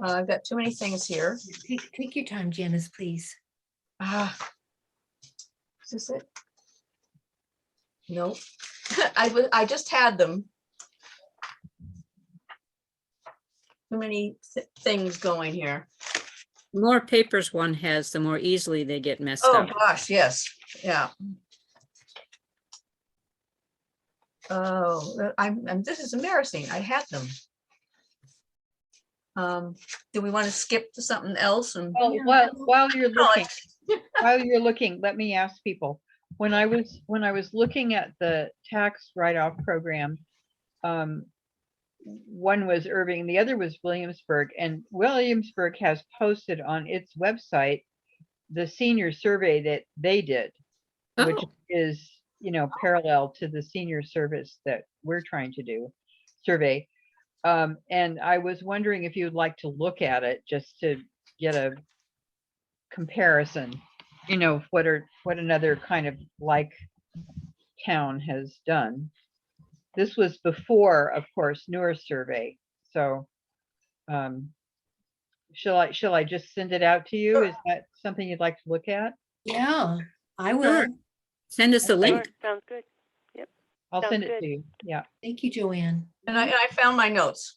I've got too many things here. Take your time, Janice, please. Ah, is this it? Nope. I just had them. Too many things going here. The more papers one has, the more easily they get messed Oh, up. gosh, yes, yeah. Oh, this is embarrassing. I had them. Do we want to skip to something else? And Well, while you're looking, let me ask people. When I was looking at the tax write-off program, one was Irving, the other was Williamsburg, and Williamsburg has posted on its website the senior survey that they did, which Oh, is, parallel to the senior service that we're trying to do, survey. And I was wondering if you'd like to look at it just to get a comparison, what another kind of like town has done. This was before, of course, newer survey. So shall I just send it out to you? Is that something you'd like to look at? Yeah, I will. sure. Send us a Sure, link. sounds good. I'll Sounds send it good. to you. Yeah. Thank you, Joanne. and I found my notes.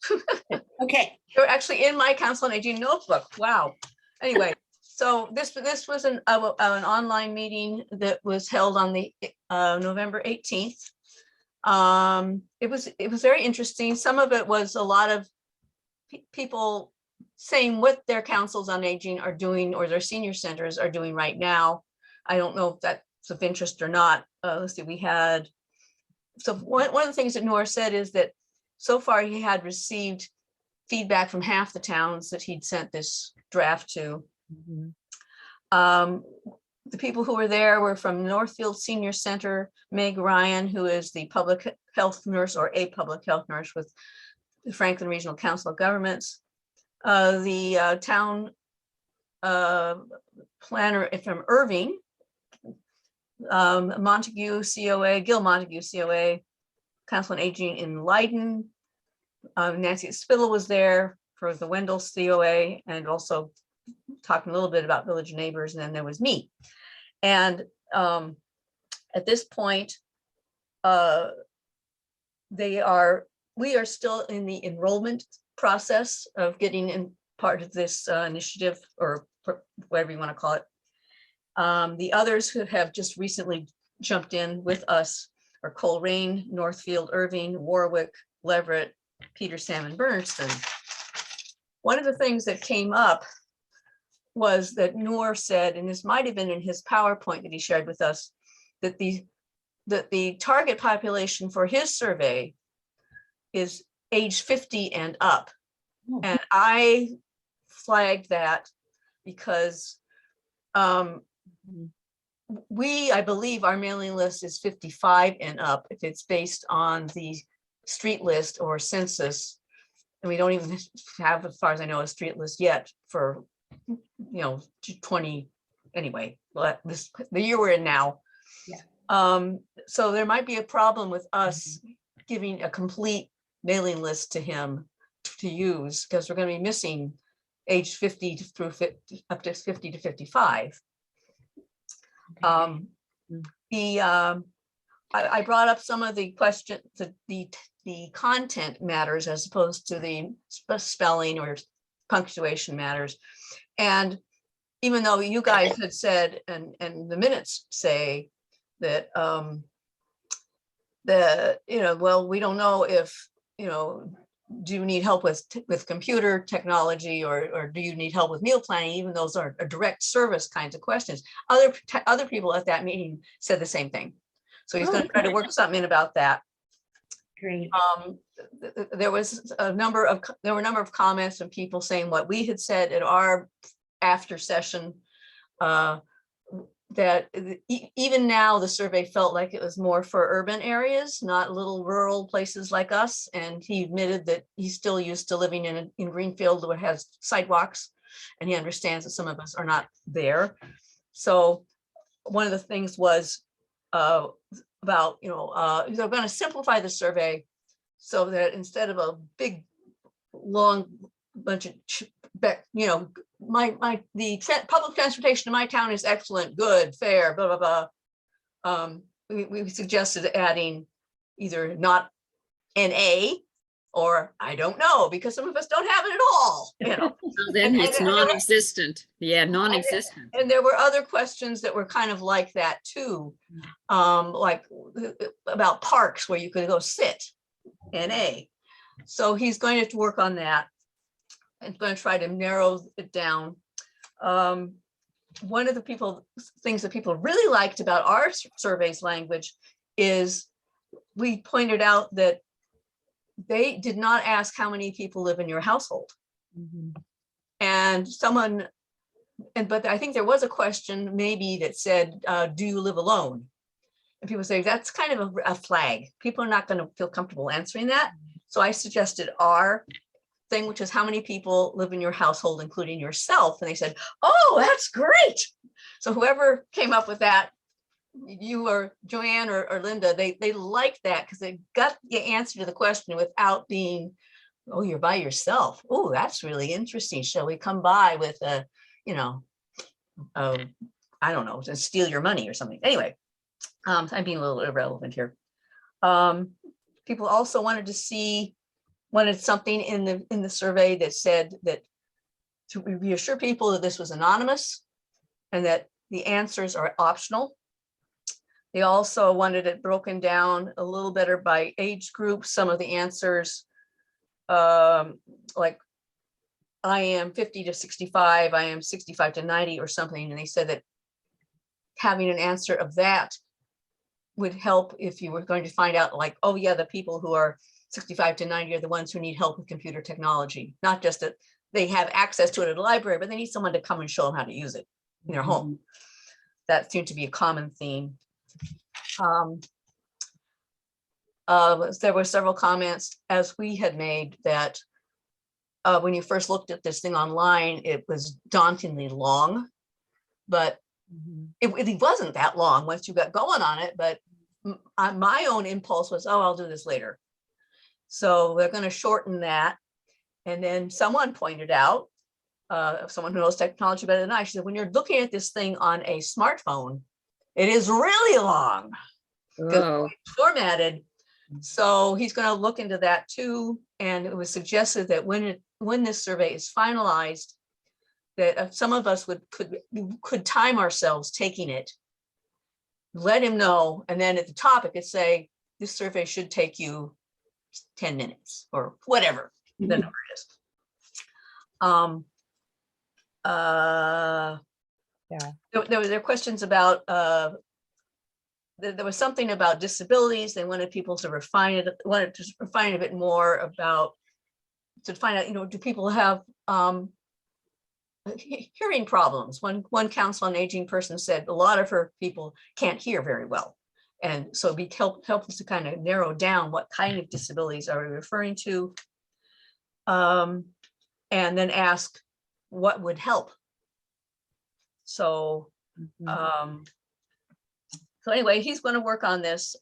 Okay. They're actually in my Council on Aging notebook. Wow. Anyway, so this was an online meeting that was held on the November 18th. It was very interesting. Some of it was a lot of people saying what their councils on aging are doing or their senior centers are doing right now. I don't know if that's of interest or not. Let's see, we had, so one of the things that Nora said is that so far he had received feedback from half the towns that he'd sent this draft to. Mhm. The people who were there were from Northfield Senior Center, Meg Ryan, who is the public health nurse or a public health nurse with the Franklin Regional Council of Governments. The town planner from Irving, Montague COA, Gil Montague COA, Council on Aging in Leiden. Nancy Spittle was there for the Wendell COA and also talking a little bit about Village Neighbors, and then there was me. And at this point, we are still in the enrollment process of getting in part of this initiative, or whatever you want to call it. The others who have just recently jumped in with us are Coleraine, Northfield, Irving, Warwick, Leverett, Peter, Sam, and Bernardston. One of the things that came up was that Noor said, and this might have been in his PowerPoint that he shared with us, that the target population for his survey is age 50 and up. Oh. And I flagged that because I believe our mailing list is 55 and up if it's based on the street list or census. And we don't even have, as far as I know, a street list yet for, 20, anyway, but the year we're in now. Yeah. So there might be a problem with us giving a complete mailing list to him to use, because we're going to be missing age 50 through 50, up to 50 to 55. I brought up some of the questions, the content matters as opposed to the spelling or punctuation matters. And even though you guys had said, and the minutes say that, well, we don't know if, do you need help with computer technology, or do you need help with meal planning? Even those are direct service kinds of questions. Other people at that meeting said the same thing. So he's going to try to work something in about that. Great. There were a number of comments and people saying what we had said at our after session, that even now the survey felt like it was more for urban areas, not little rural places like us. And he admitted that he's still used to living in Greenfield, where it has sidewalks, and he understands that some of us are not there. So one of the things was about, they're going to simplify the survey so that instead of a big, long bunch of, public transportation in my town is excellent, good, fair, blah, blah, blah. We suggested adding either not NA or I don't know, because some of us don't have it at all, So then it's non-existent. Yeah, non-existent. And there were other questions that were kind of like that too, like about parks where you could go sit, NA. So he's going to work on that and going to try to narrow it down. One of the things that people really liked about our survey's language is we pointed out that they did not ask how many people live in your household. And but I think there was a question maybe that said, do you live alone? And people say that's kind of a flag. People are not going to feel comfortable answering that. So I suggested our thing, which is how many people live in your household, including yourself. And they said, oh, that's great. So whoever came up with that, you or Joanne or Linda, they liked that because they got the answer to the question without being, oh, you're by yourself. Oh, that's really interesting. Shall we come by with a, I don't know, to steal your money or something. Anyway, I'm being a little irrelevant here. People also wanted something in the survey that said that to reassure people that this was anonymous and that the answers are optional. They also wanted it broken down a little better by age group. Some of the answers, like I am 50 to 65, I am 65 to 90 or something. And they said that having an answer of that would help if you were going to find out like, oh yeah, the people who are 65 to 90 are the ones who need help with computer technology. Not just that they have access to it at a library, but they need someone to come and show them how to use it in their home. That seemed to be a common theme. There were several comments, as we had made, that when you first looked at this thing online, it was dauntingly long, but it wasn't that long once you got going on it. But my own impulse was, oh, I'll do this later. So they're going to shorten that. And then someone pointed out, someone who knows technology better than I, she said, when you're looking at this thing on a smartphone, it is really long. Oh, Formatted. So he's going to look into that too. And it was suggested that when this survey is finalized, that some of us could time ourselves taking it, let him know, and then at the top it could say, this survey should take you 10 minutes or whatever the number is. There were questions about there was something about disabilities. They wanted people to refine it, a bit more about, to find out, do people have hearing problems? One council on aging person said a lot of her people can't hear very well. And so it'd help us to kind of narrow down what kind of disabilities are we referring to. and then ask what would help. So, so anyway, he's going to work on this.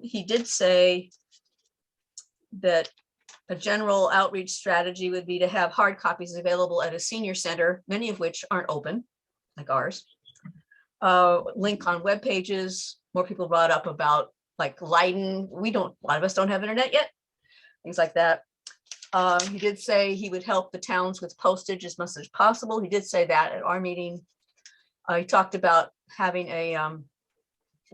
He did say that a general outreach strategy would be to have hard copies available at a senior center, many of which aren't open, like ours. Link on web pages. More people brought up about like Leiden. A lot of us don't have internet yet. Things like that. He did say he would help the towns with postage as much as possible. He did say that at our meeting. He talked about having a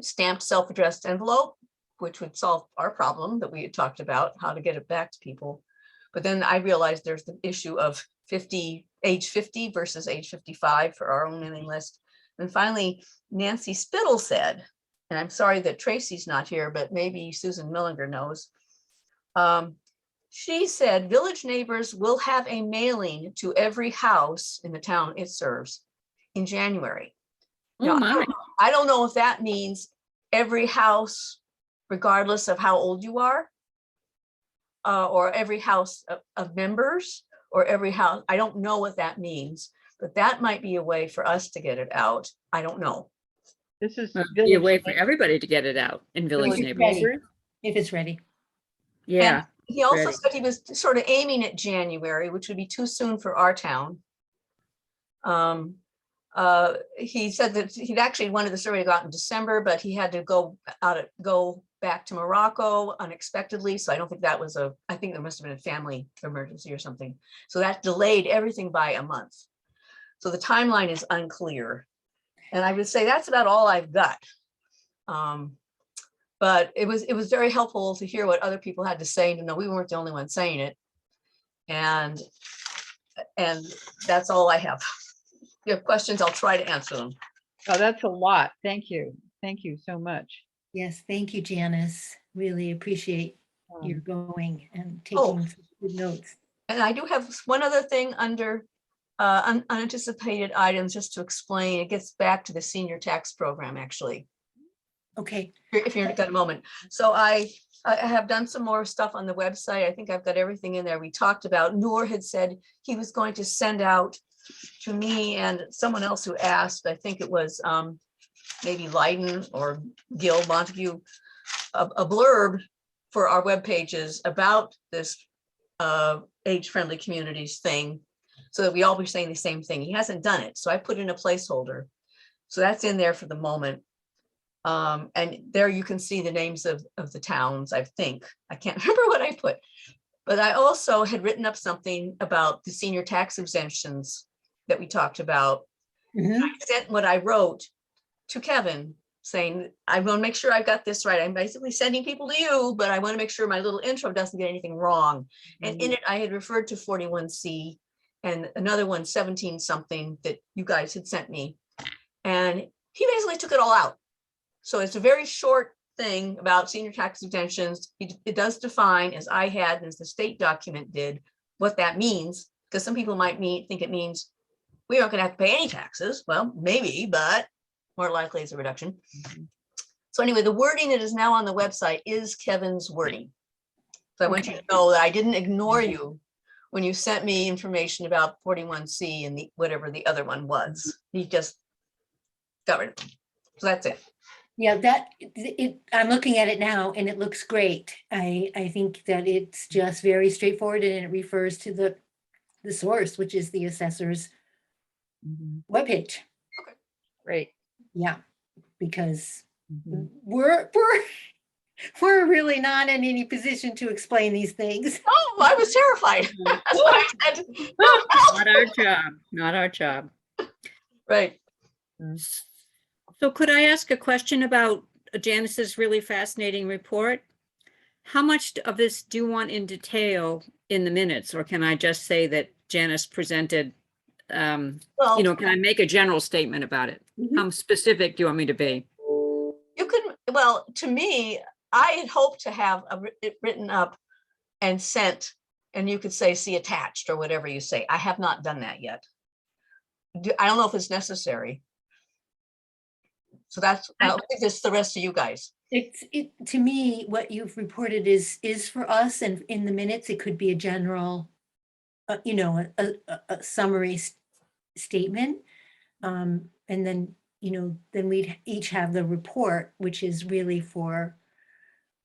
stamped self-addressed envelope, which would solve our problem that we had talked about, how to get it back to people. But then I realized there's the issue of age 50 versus age 55 for our own mailing list. And finally, Nancy Spittle said, and I'm sorry that Tracy's not here, but maybe Susan Millinger knows. She said village neighbors will have a mailing to every house in the town it serves in January. Oh, my. I don't know if that means every house, regardless of how old you are, or every house of members, or every house. I don't know what that means, but that might be a way for us to get it out. I don't know. This is Be a way village for everybody to get it out in village Village neighborhoods. neighbors. If it's ready. Yeah, He also Ready. said he was sort of aiming at January, which would be too soon for our town. He said that he'd actually wanted the survey to go out in December, but he had to go back to Morocco unexpectedly. So I don't think that was I think there must have been a family emergency or something. So that delayed everything by a month. So the timeline is unclear. And I would say that's about all I've got. But it was very helpful to hear what other people had to say, to know we weren't the only ones saying it. And that's all I have. If you have questions, I'll try to answer them. Oh, that's a lot. Thank you. Thank you so much. Yes, thank you, Janice. Really appreciate your going and taking Oh. some good notes. And I do have one other thing under unanticipated items, just to explain. It gets back to the senior tax program, actually, Okay, if you've got a moment. So I have done some more stuff on the website. I think I've got everything in there we talked about. Noor had said he was going to send out to me and someone else who asked, I think it was maybe Leiden or Gil Montague, a blurb for our web pages about this age-friendly communities thing, so that we all be saying the same thing. He hasn't done it, so I put in a placeholder. So that's in there for the moment. And there you can see the names of the towns, I think. I can't remember what I put. But I also had written up something about the senior tax exemptions that we talked about. Mhm. I sent what I wrote to Kevin saying, I want to make sure I've got this right. I'm basically sending people to you, but I want to make sure my little intro doesn't get anything wrong. And in it, I had referred to 41C and another one, 17 something, that you guys had sent me. And he basically took it all out. So it's a very short thing about senior tax exemptions. It does define, as I had, and as the state document did, what that means, because some people might think it means we aren't going to have to pay any taxes. Well, maybe, but more likely it's a reduction. So anyway, the wording that is now on the website is Kevin's wording. So I want you to know that I didn't ignore you when you sent me information about 41C and whatever the other one was. He just got rid of it. So that's it. Yeah, I'm looking at it now and it looks great. I think that it's just very straightforward and it refers to the source, which is the assessor's webpage. Great. Yeah, because Mhm. we're really not in any position to explain these things. Oh, I was terrified. That's what I said. not our job, not our job. Right. So could I ask a question about Janice's really fascinating report? How much of this do you want in detail in the minutes, or can I just say that Janice presented, Well, can I make a general statement about it? Mhm. How specific do you want me to be? you can, well, to me, I had hoped to have it written up and sent, and you could say, see attached or whatever you say. I have not done that yet. I don't know if it's necessary. So I'll leave this to the rest of you guys. To me, what you've reported is for us, and in the minutes, it could be a general you know, a summary statement. And then, you know, then we'd each have the report, which is really for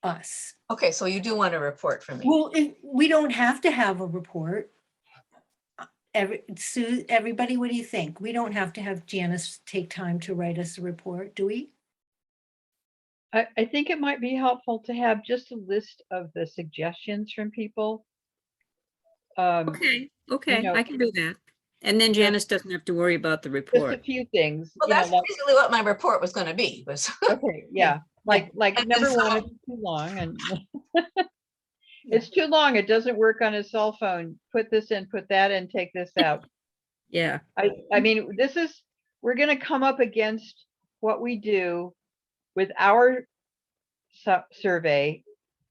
us. Okay, so you do want a report from me. Well, we don't have to have a report. Sue, everybody, what do you think? We don't have to have Janice take time to write us a report, do we? I think it might be helpful to have just a list of the suggestions from people. Okay, okay, know, I can do that. And then yeah. Janice doesn't have to worry about the Just a report. few things, Well, you know, that's like, basically what my report was gonna be, was, okay, yeah, like And number then one, some- it's too long and it's too long. It doesn't work on a cell phone. Put this in, put that in, take this out. Yeah, I mean, we're gonna come up against what we do with our survey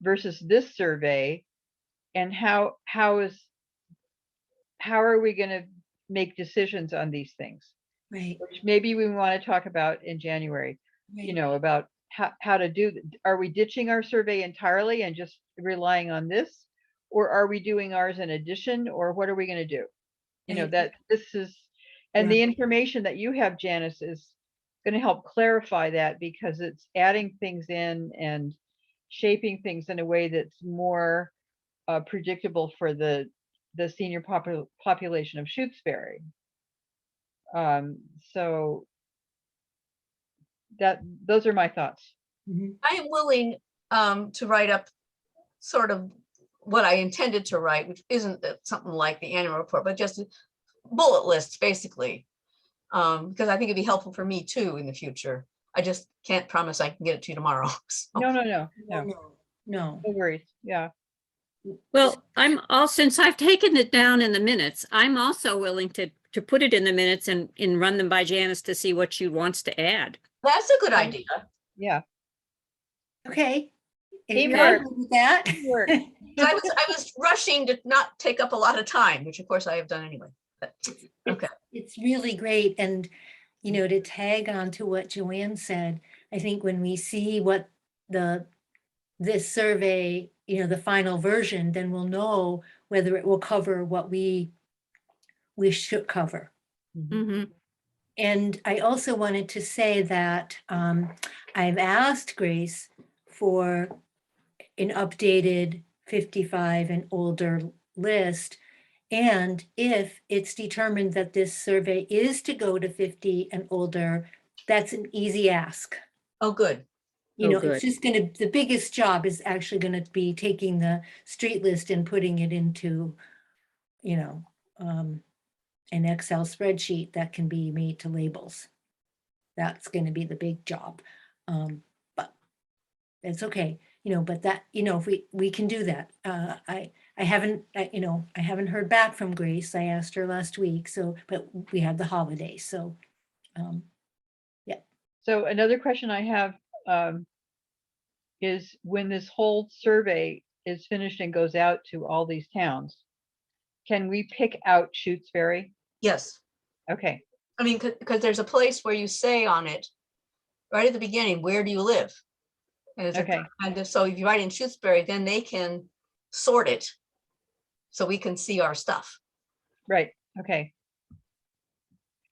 versus this survey, and how are we gonna make decisions on these things? Right. Which maybe we want to talk about in January, you Right. know, about how to do, are we ditching our survey entirely and just relying on this? Or are we doing ours in addition, or what are we gonna do? You know, Right. that this is, and Right. the information that you have, Janice, is gonna help clarify that, because it's adding things in and shaping things in a way that's more predictable for the senior population of Shutesbury. So those are my thoughts. Mhm. I am willing to write up sort of what I intended to write, which isn't something like the annual report, but just bullet lists, basically. Because I think it'd be helpful for me too in the future. I just can't promise I can get it to you tomorrow. So, No, No, no no. worries. Yeah. well, since I've taken it down in the minutes, I'm also willing to put it in the minutes and run them by Janice to see what she wants to add. that's a good idea. Yeah. Okay. If you're Teamwork. good with that. Teamwork. I was rushing to not take up a lot of time, which of course I have done anyway. But, okay. It's really great. And, you know, to tag on to what Joanne said, I think when we see what this survey, you know, the final version, then we'll know whether it will cover what we should cover. Mhm. And I also wanted to say that I've asked Grace for an updated 55 and older list. And if it's determined that this survey is to go to 50 and older, that's an easy ask. Oh, good. You Oh, know, good. it's just gonna, the biggest job is actually gonna be taking the street list and putting it into, you know, an Excel spreadsheet that can be made to labels. That's gonna be the big job. But it's okay, you know, but that, you know, if we can do that. I haven't, you know, I haven't heard back from Grace. I asked her last week, so, but we had the holiday, so, So another question I have is, when this whole survey is finished and goes out to all these towns, can we pick out Shutesbury? Yes. Okay. I mean, because there's a place where you say on it, right at the beginning, where do you live? And it's Okay. and so if you write in Shutesbury, then they can sort it so we can see our stuff. Right. Okay.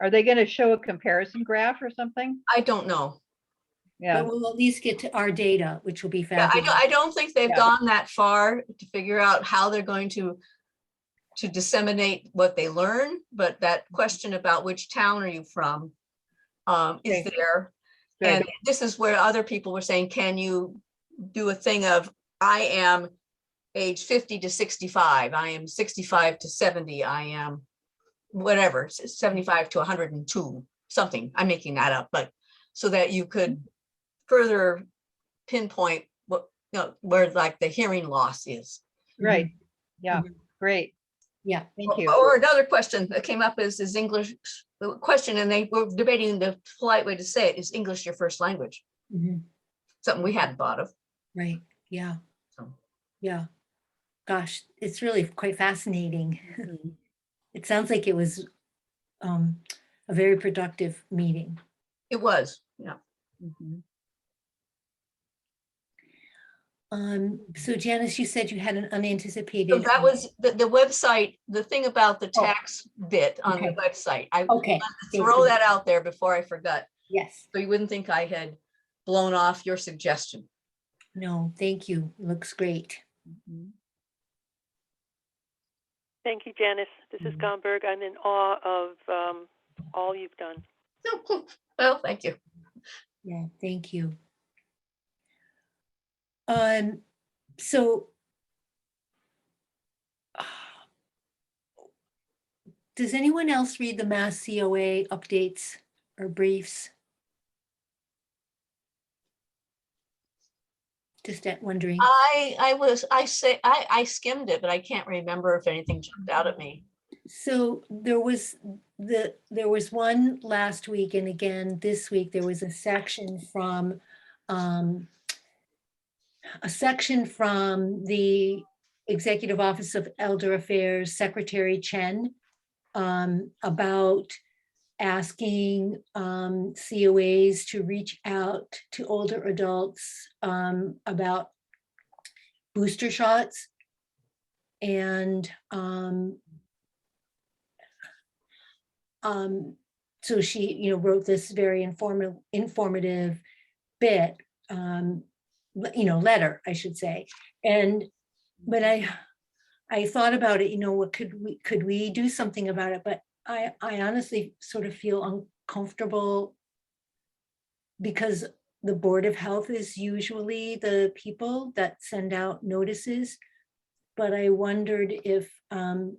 Are they going to show a comparison graph or something? I don't know. Yeah. but we'll at least get to our data, which will be Yeah, fabulous. I don't think they've Yeah. gone that far to figure out how they're going to disseminate what they learn, but that question about which town are you from is Okay. there. Good. And this is where other people were saying, can you do a thing of, I am age 50 to 65, I am 65 to 70, I am whatever, 75 to 102, something, I'm making that up, but so that you could further pinpoint what, you know, where like the hearing loss is. Right. Yeah. Mhm. Great. Yeah. Thank you. Or another question that came up is English, the question, and they were debating the polite way to say it, is English your first language? Mhm. Something we hadn't thought of. Right, yeah, So yeah. Gosh, it's really quite fascinating. Mhm. It sounds like it was a very productive meeting. it was, yeah. Mhm. So Janice, you said you had an So unanticipated. that was the website, the thing about the Oh, tax bit on the okay. website. I Okay. wanted to Thank throw you. that out there before I forgot. Yes. So you wouldn't think I had blown off your suggestion. No, thank you. Looks great. Mhm. Thank you, Janice. This is Gomberg. I'm in awe of all you've done. Well, thank you. Yeah, thank you. So does anyone else read the Mass COA updates or briefs? Just wondering. I skimmed it, but I can't remember if anything jumped out at me. So there was one last week, and again this week there was a section from the Executive Office of Elder Affairs Secretary Chen about asking COAs to reach out to older adults about booster shots. And so she, wrote this very informative bit, letter, I should say. But I thought about it, what could we do something about it? But I honestly sort of feel uncomfortable because the Board of Health is usually the people that send out notices. But I wondered if, I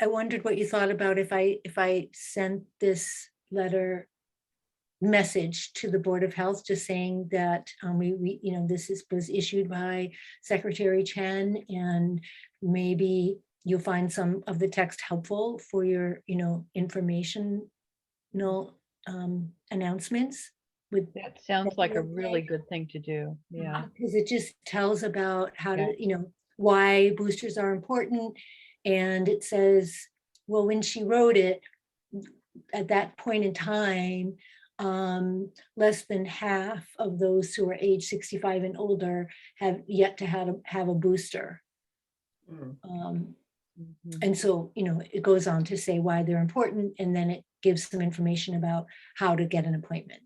wondered what you thought about if I sent this message to the Board of Health, just saying that this was issued by Secretary Chen, and maybe you'll find some of the text helpful for your, informational announcements with. That sounds like a really good thing to do. Yeah. Because it just tells about how to, why boosters are important. And it says, well, when she wrote it, at that point in time, less than half of those who are age 65 and older have yet to have a booster. And so, it goes on to say why they're important, and then it gives some information about how to get an appointment.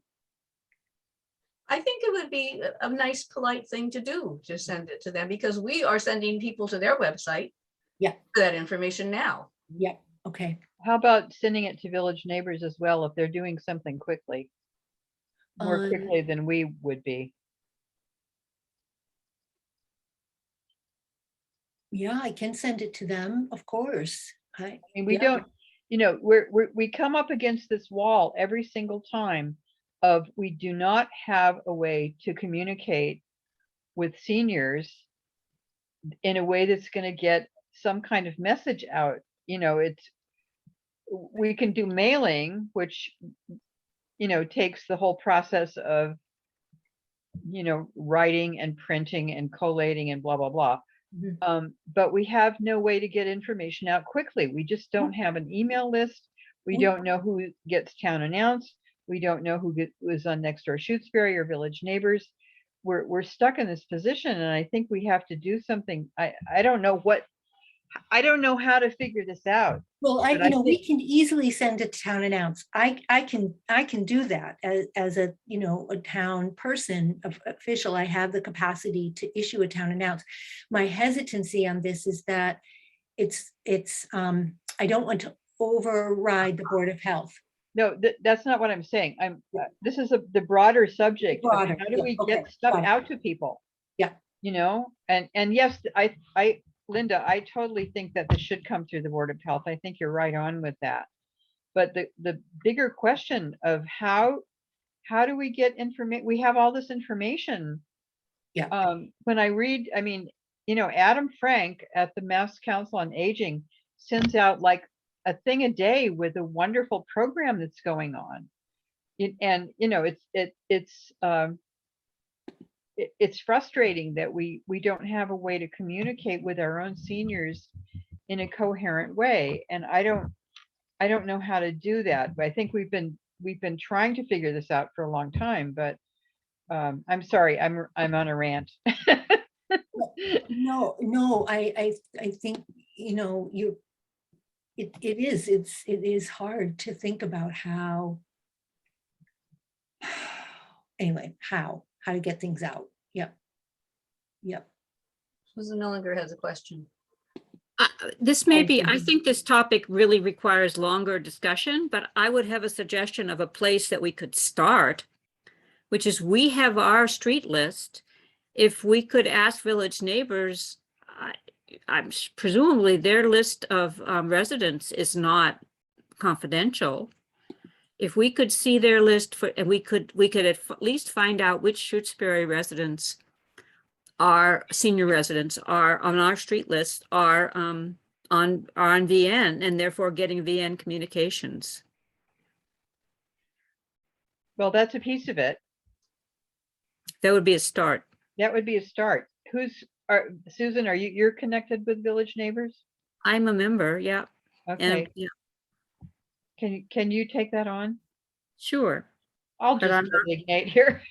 I think it would be a nice, polite thing to do, to send it to them, because we are sending people to their website. Yeah. For that information now. Yep. Okay. How about sending it to village neighbors as well, if they're doing something quickly? More quickly than we would be. Yeah, I can send it to them, of course. I mean, we don't, we come up against this wall every single time of, we do not have a way to communicate with seniors in a way that's going to get some kind of message out. We can do mailing, which, takes the whole process of, writing and printing and collating and blah, blah, blah. But we have no way to get information out quickly. We just don't have an email list. We don't know who gets town announced. We don't know who is on Next Door Shutesbury or Village Neighbors. We're stuck in this position, and I think we have to do something. I don't know how to figure this out. Well, we can easily send a town announce. I can do that as a, a town person, official. I have the capacity to issue a town announce. My hesitancy on this is that it's I don't want to override the Board of Health. No, that's not what I'm saying. This is the broader subject. Broader, how do we okay, get stuff fine. out to people? Yeah. And yes, Linda, I totally think that this should come through the Board of Health. I think you're right on with that. But the bigger question of how do we get information? We have all this information. Yeah. When I read, Adam Frank at the Mass Council on Aging sends out like a thing a day with a wonderful program that's going on. It's frustrating that we don't have a way to communicate with our own seniors in a coherent way. And I don't know how to do that. But I think we've been trying to figure this out for a long time, but I'm sorry, I'm on a rant. No, I think, it is hard to think about how, anyway, how to get things out. Yep. Yep. Susan Millinger has a question. This may be, I think this topic really requires longer discussion, but I would have a suggestion of a place that we could start, which is we have our street list. If we could ask village neighbors, I'm presumably their list of residents is not confidential. If we could see their list for, and we could at least find out which Shutesbury residents are senior residents are on our street list are on VN and therefore getting VN communications. Well, that's a piece of it. That would be a start. That would be a start. Susan, you're connected with Village Neighbors? I'm a member, yeah. Okay, And yeah, can you take that on? sure. I'll But just I'm designate here.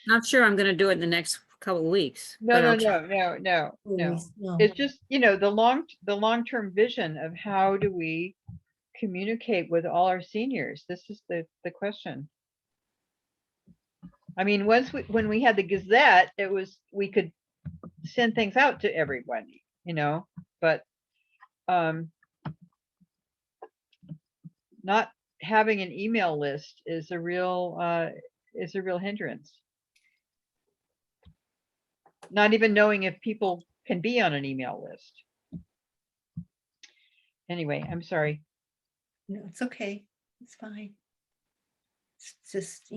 not sure I'm going to do it in the next couple of weeks. No, but no, I'll try. no. No. It's just, the long-term vision of how do we communicate with all our seniors? This is the question. I mean, when we had the Gazette, we could send things out to everybody, but not having an email list is a real hindrance. Not even knowing if people can be on an email list. Anyway, I'm sorry. No, it's okay. It's fine. It's just,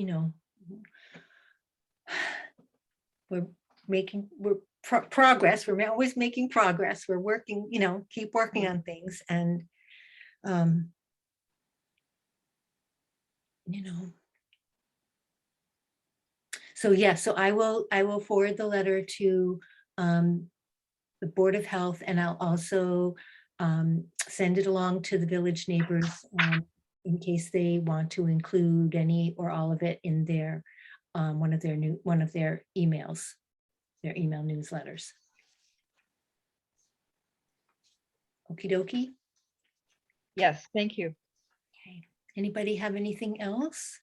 we're progress. We're always making progress. We're working, keep working on things and, so yeah, so I will forward the letter to the Board of Health, and I'll also send it along to the village neighbors in case they want to include any or all of it in their one of their emails, their email newsletters. Okie dokie. Yes, thank you. Okay. Anybody have anything else?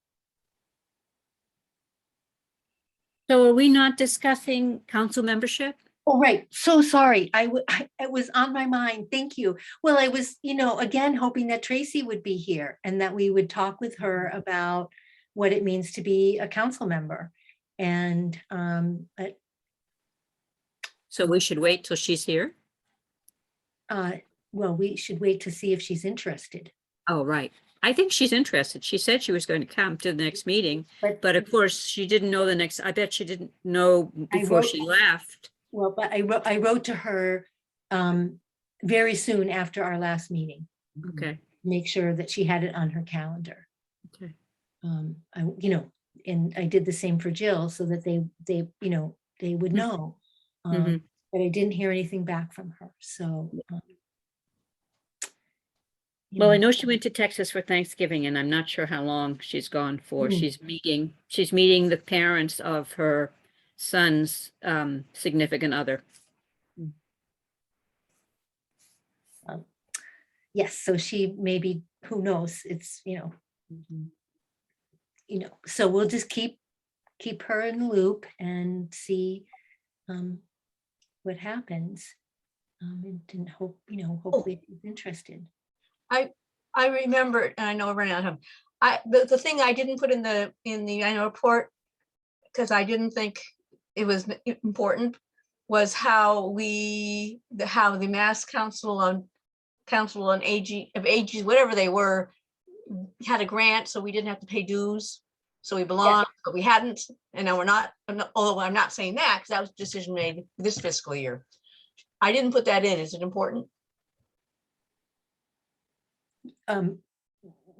So are we not discussing council membership? Oh, right. So sorry. It was on my mind. Thank you. Well, I was, again, hoping that Tracy would be here and that we would talk with her about what it means to be a council member. And So we should wait till she's here? well, we should wait to see if she's interested. Oh, right. I think she's interested. She said she was going to come to the next meeting, but of course she didn't know I bet she didn't know before she left. Well, but I wrote to her very soon after our last meeting. Okay. Make sure that she had it on her calendar. Okay. And I did the same for Jill so that they would know. Mhm. But I didn't hear anything back from her. So, Well, I know she went to Texas for Thanksgiving and I'm not sure how long she's gone for. She's meeting the parents of her son's significant other. yes, so she maybe, who knows, it's, so we'll just keep her in the loop and see what happens. And hope, hopefully she's interested. I remember, and I know we're running out of time. The thing I didn't put in the annual report because I didn't think it was important was how the Mass Council on Aging, whatever they were, had a grant, so we didn't have to pay dues. So we belonged, but we hadn't, and now we're not. Although I'm not saying that because that was a decision made this fiscal year. I didn't put that in. Is it important?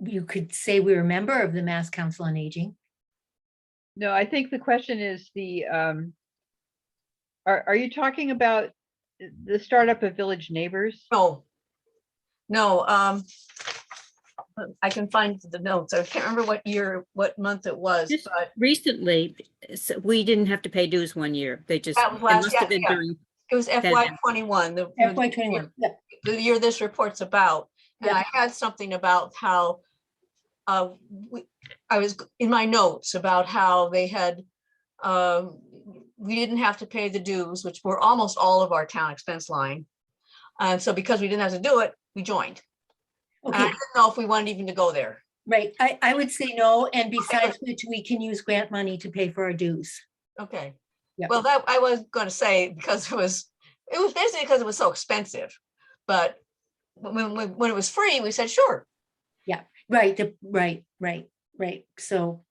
You could say we're a member of the Mass Council on Aging. No, I think the question is are you talking about the startup of Village Neighbors? No. I can find the notes. I can't remember what year, what month it was, Just but recently, we didn't have to pay dues one year. They just, that it was last, must have been yeah. during, It was FY 21, FY 21, yeah. the year this report's about. And Yeah. I had something about how, I was in my notes about how they had, we didn't have to pay the dues, which were almost all of our town expense line. And so because we didn't have to do it, we joined. And I Okay, didn't know if we wanted even to go there. right. I would say no. And besides which, we can use grant money to pay for our dues. Okay. Yeah. Well, that I was going to say because it was basically because it was so expensive. But when it was free, we said, sure. Right, right. So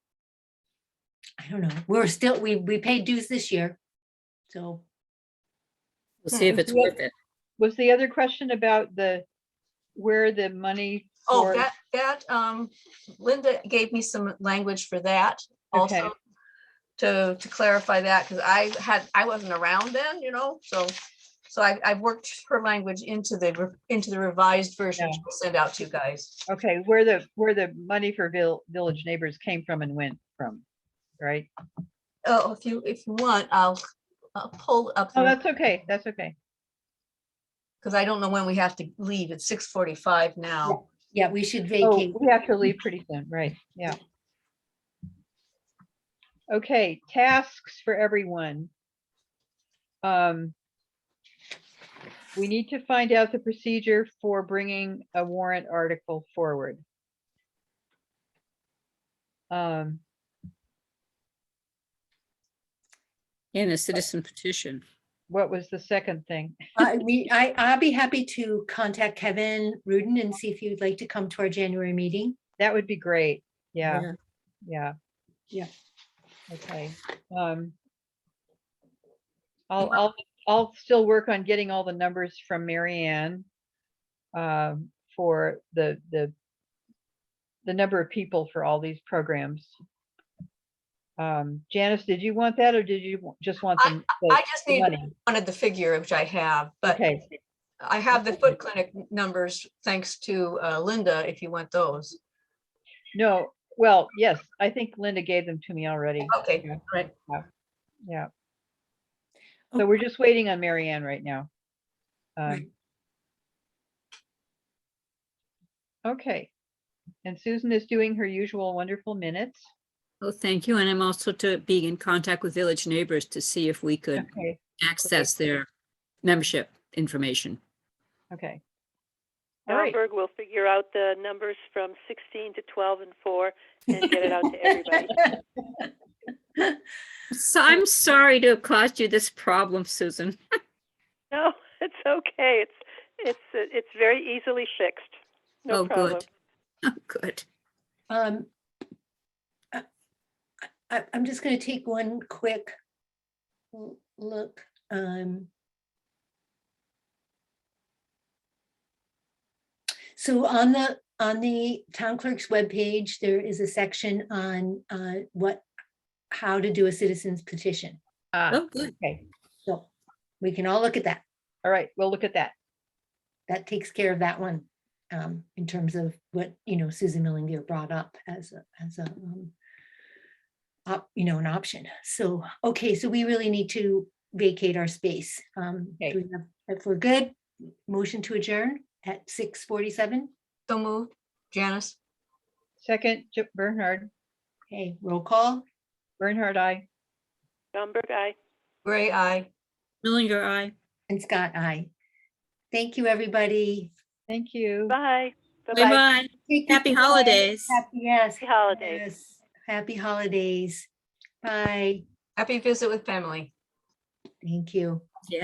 I don't know. We paid dues this year. So, we'll see if Was it's the oth- worth it. Was the other question about where the money Oh, for? that Linda gave me some language for that Okay. also to clarify that, because I wasn't around then, so I've worked her language into the revised version Yeah. to send out to you guys. Okay, where the money for Village Neighbors came from and went from, right? Oh, if you want, I'll pull up Oh, that's okay. That's okay. because I don't know when we have to leave. It's 6:45 now. yeah, we should Oh, vacate. we have to leave pretty soon, right? Yeah. Okay, tasks for everyone. We need to find out the procedure for bringing a warrant article forward. And a citizen petition. What was the second thing? I'll be happy to contact Kevin Rudin and see if you'd like to come to our January meeting. That would be great. Yeah, yeah. Yeah. Okay. I'll still work on getting all the numbers from Mary Ann for the number of people for all these programs. Janice, did you want that or did you just want the I just the money? wanted the figure, which I have, but Okay, I have the foot clinic numbers thanks to Linda, if you want those. no, well, yes, I think Linda gave them to me already. Okay, Yeah. right. Yeah. So we're just waiting on Mary Ann right now. Right. Okay. And Susan is doing her usual wonderful minutes. Oh, thank you. And I'm also to be in contact with Village Neighbors to see if we could Okay, access their membership information. okay. All right. Alberg will figure out the numbers from 16 to 12 and 4 and get it out to everybody. So I'm sorry to have caused you this problem, Susan. No, it's okay. It's very easily fixed. No Oh, problem. good. Oh, good. I'm just going to take one quick look. So on the town clerk's webpage, there is a section on how to do a citizen's petition. Oh, good. Okay. So we can all look at that. All right, we'll look at that. That takes care of that one in terms of what, Susan Millinger brought up as an option. So, okay, so we really need to vacate our space. Okay. If we're good, motion to adjourn at 6:47. So moved. Janice? Second, Bernhard. Okay, roll call. Bernhard, aye. Schomburg, aye. Gray, aye. Millinger, aye. And Scott, aye. Thank you, everybody. Thank you. Bye. Bye-bye. Bye-bye. Take Happy care. holidays. Yes. Happy holidays. Yes. Happy holidays. Bye. Happy visit with family. Thank you.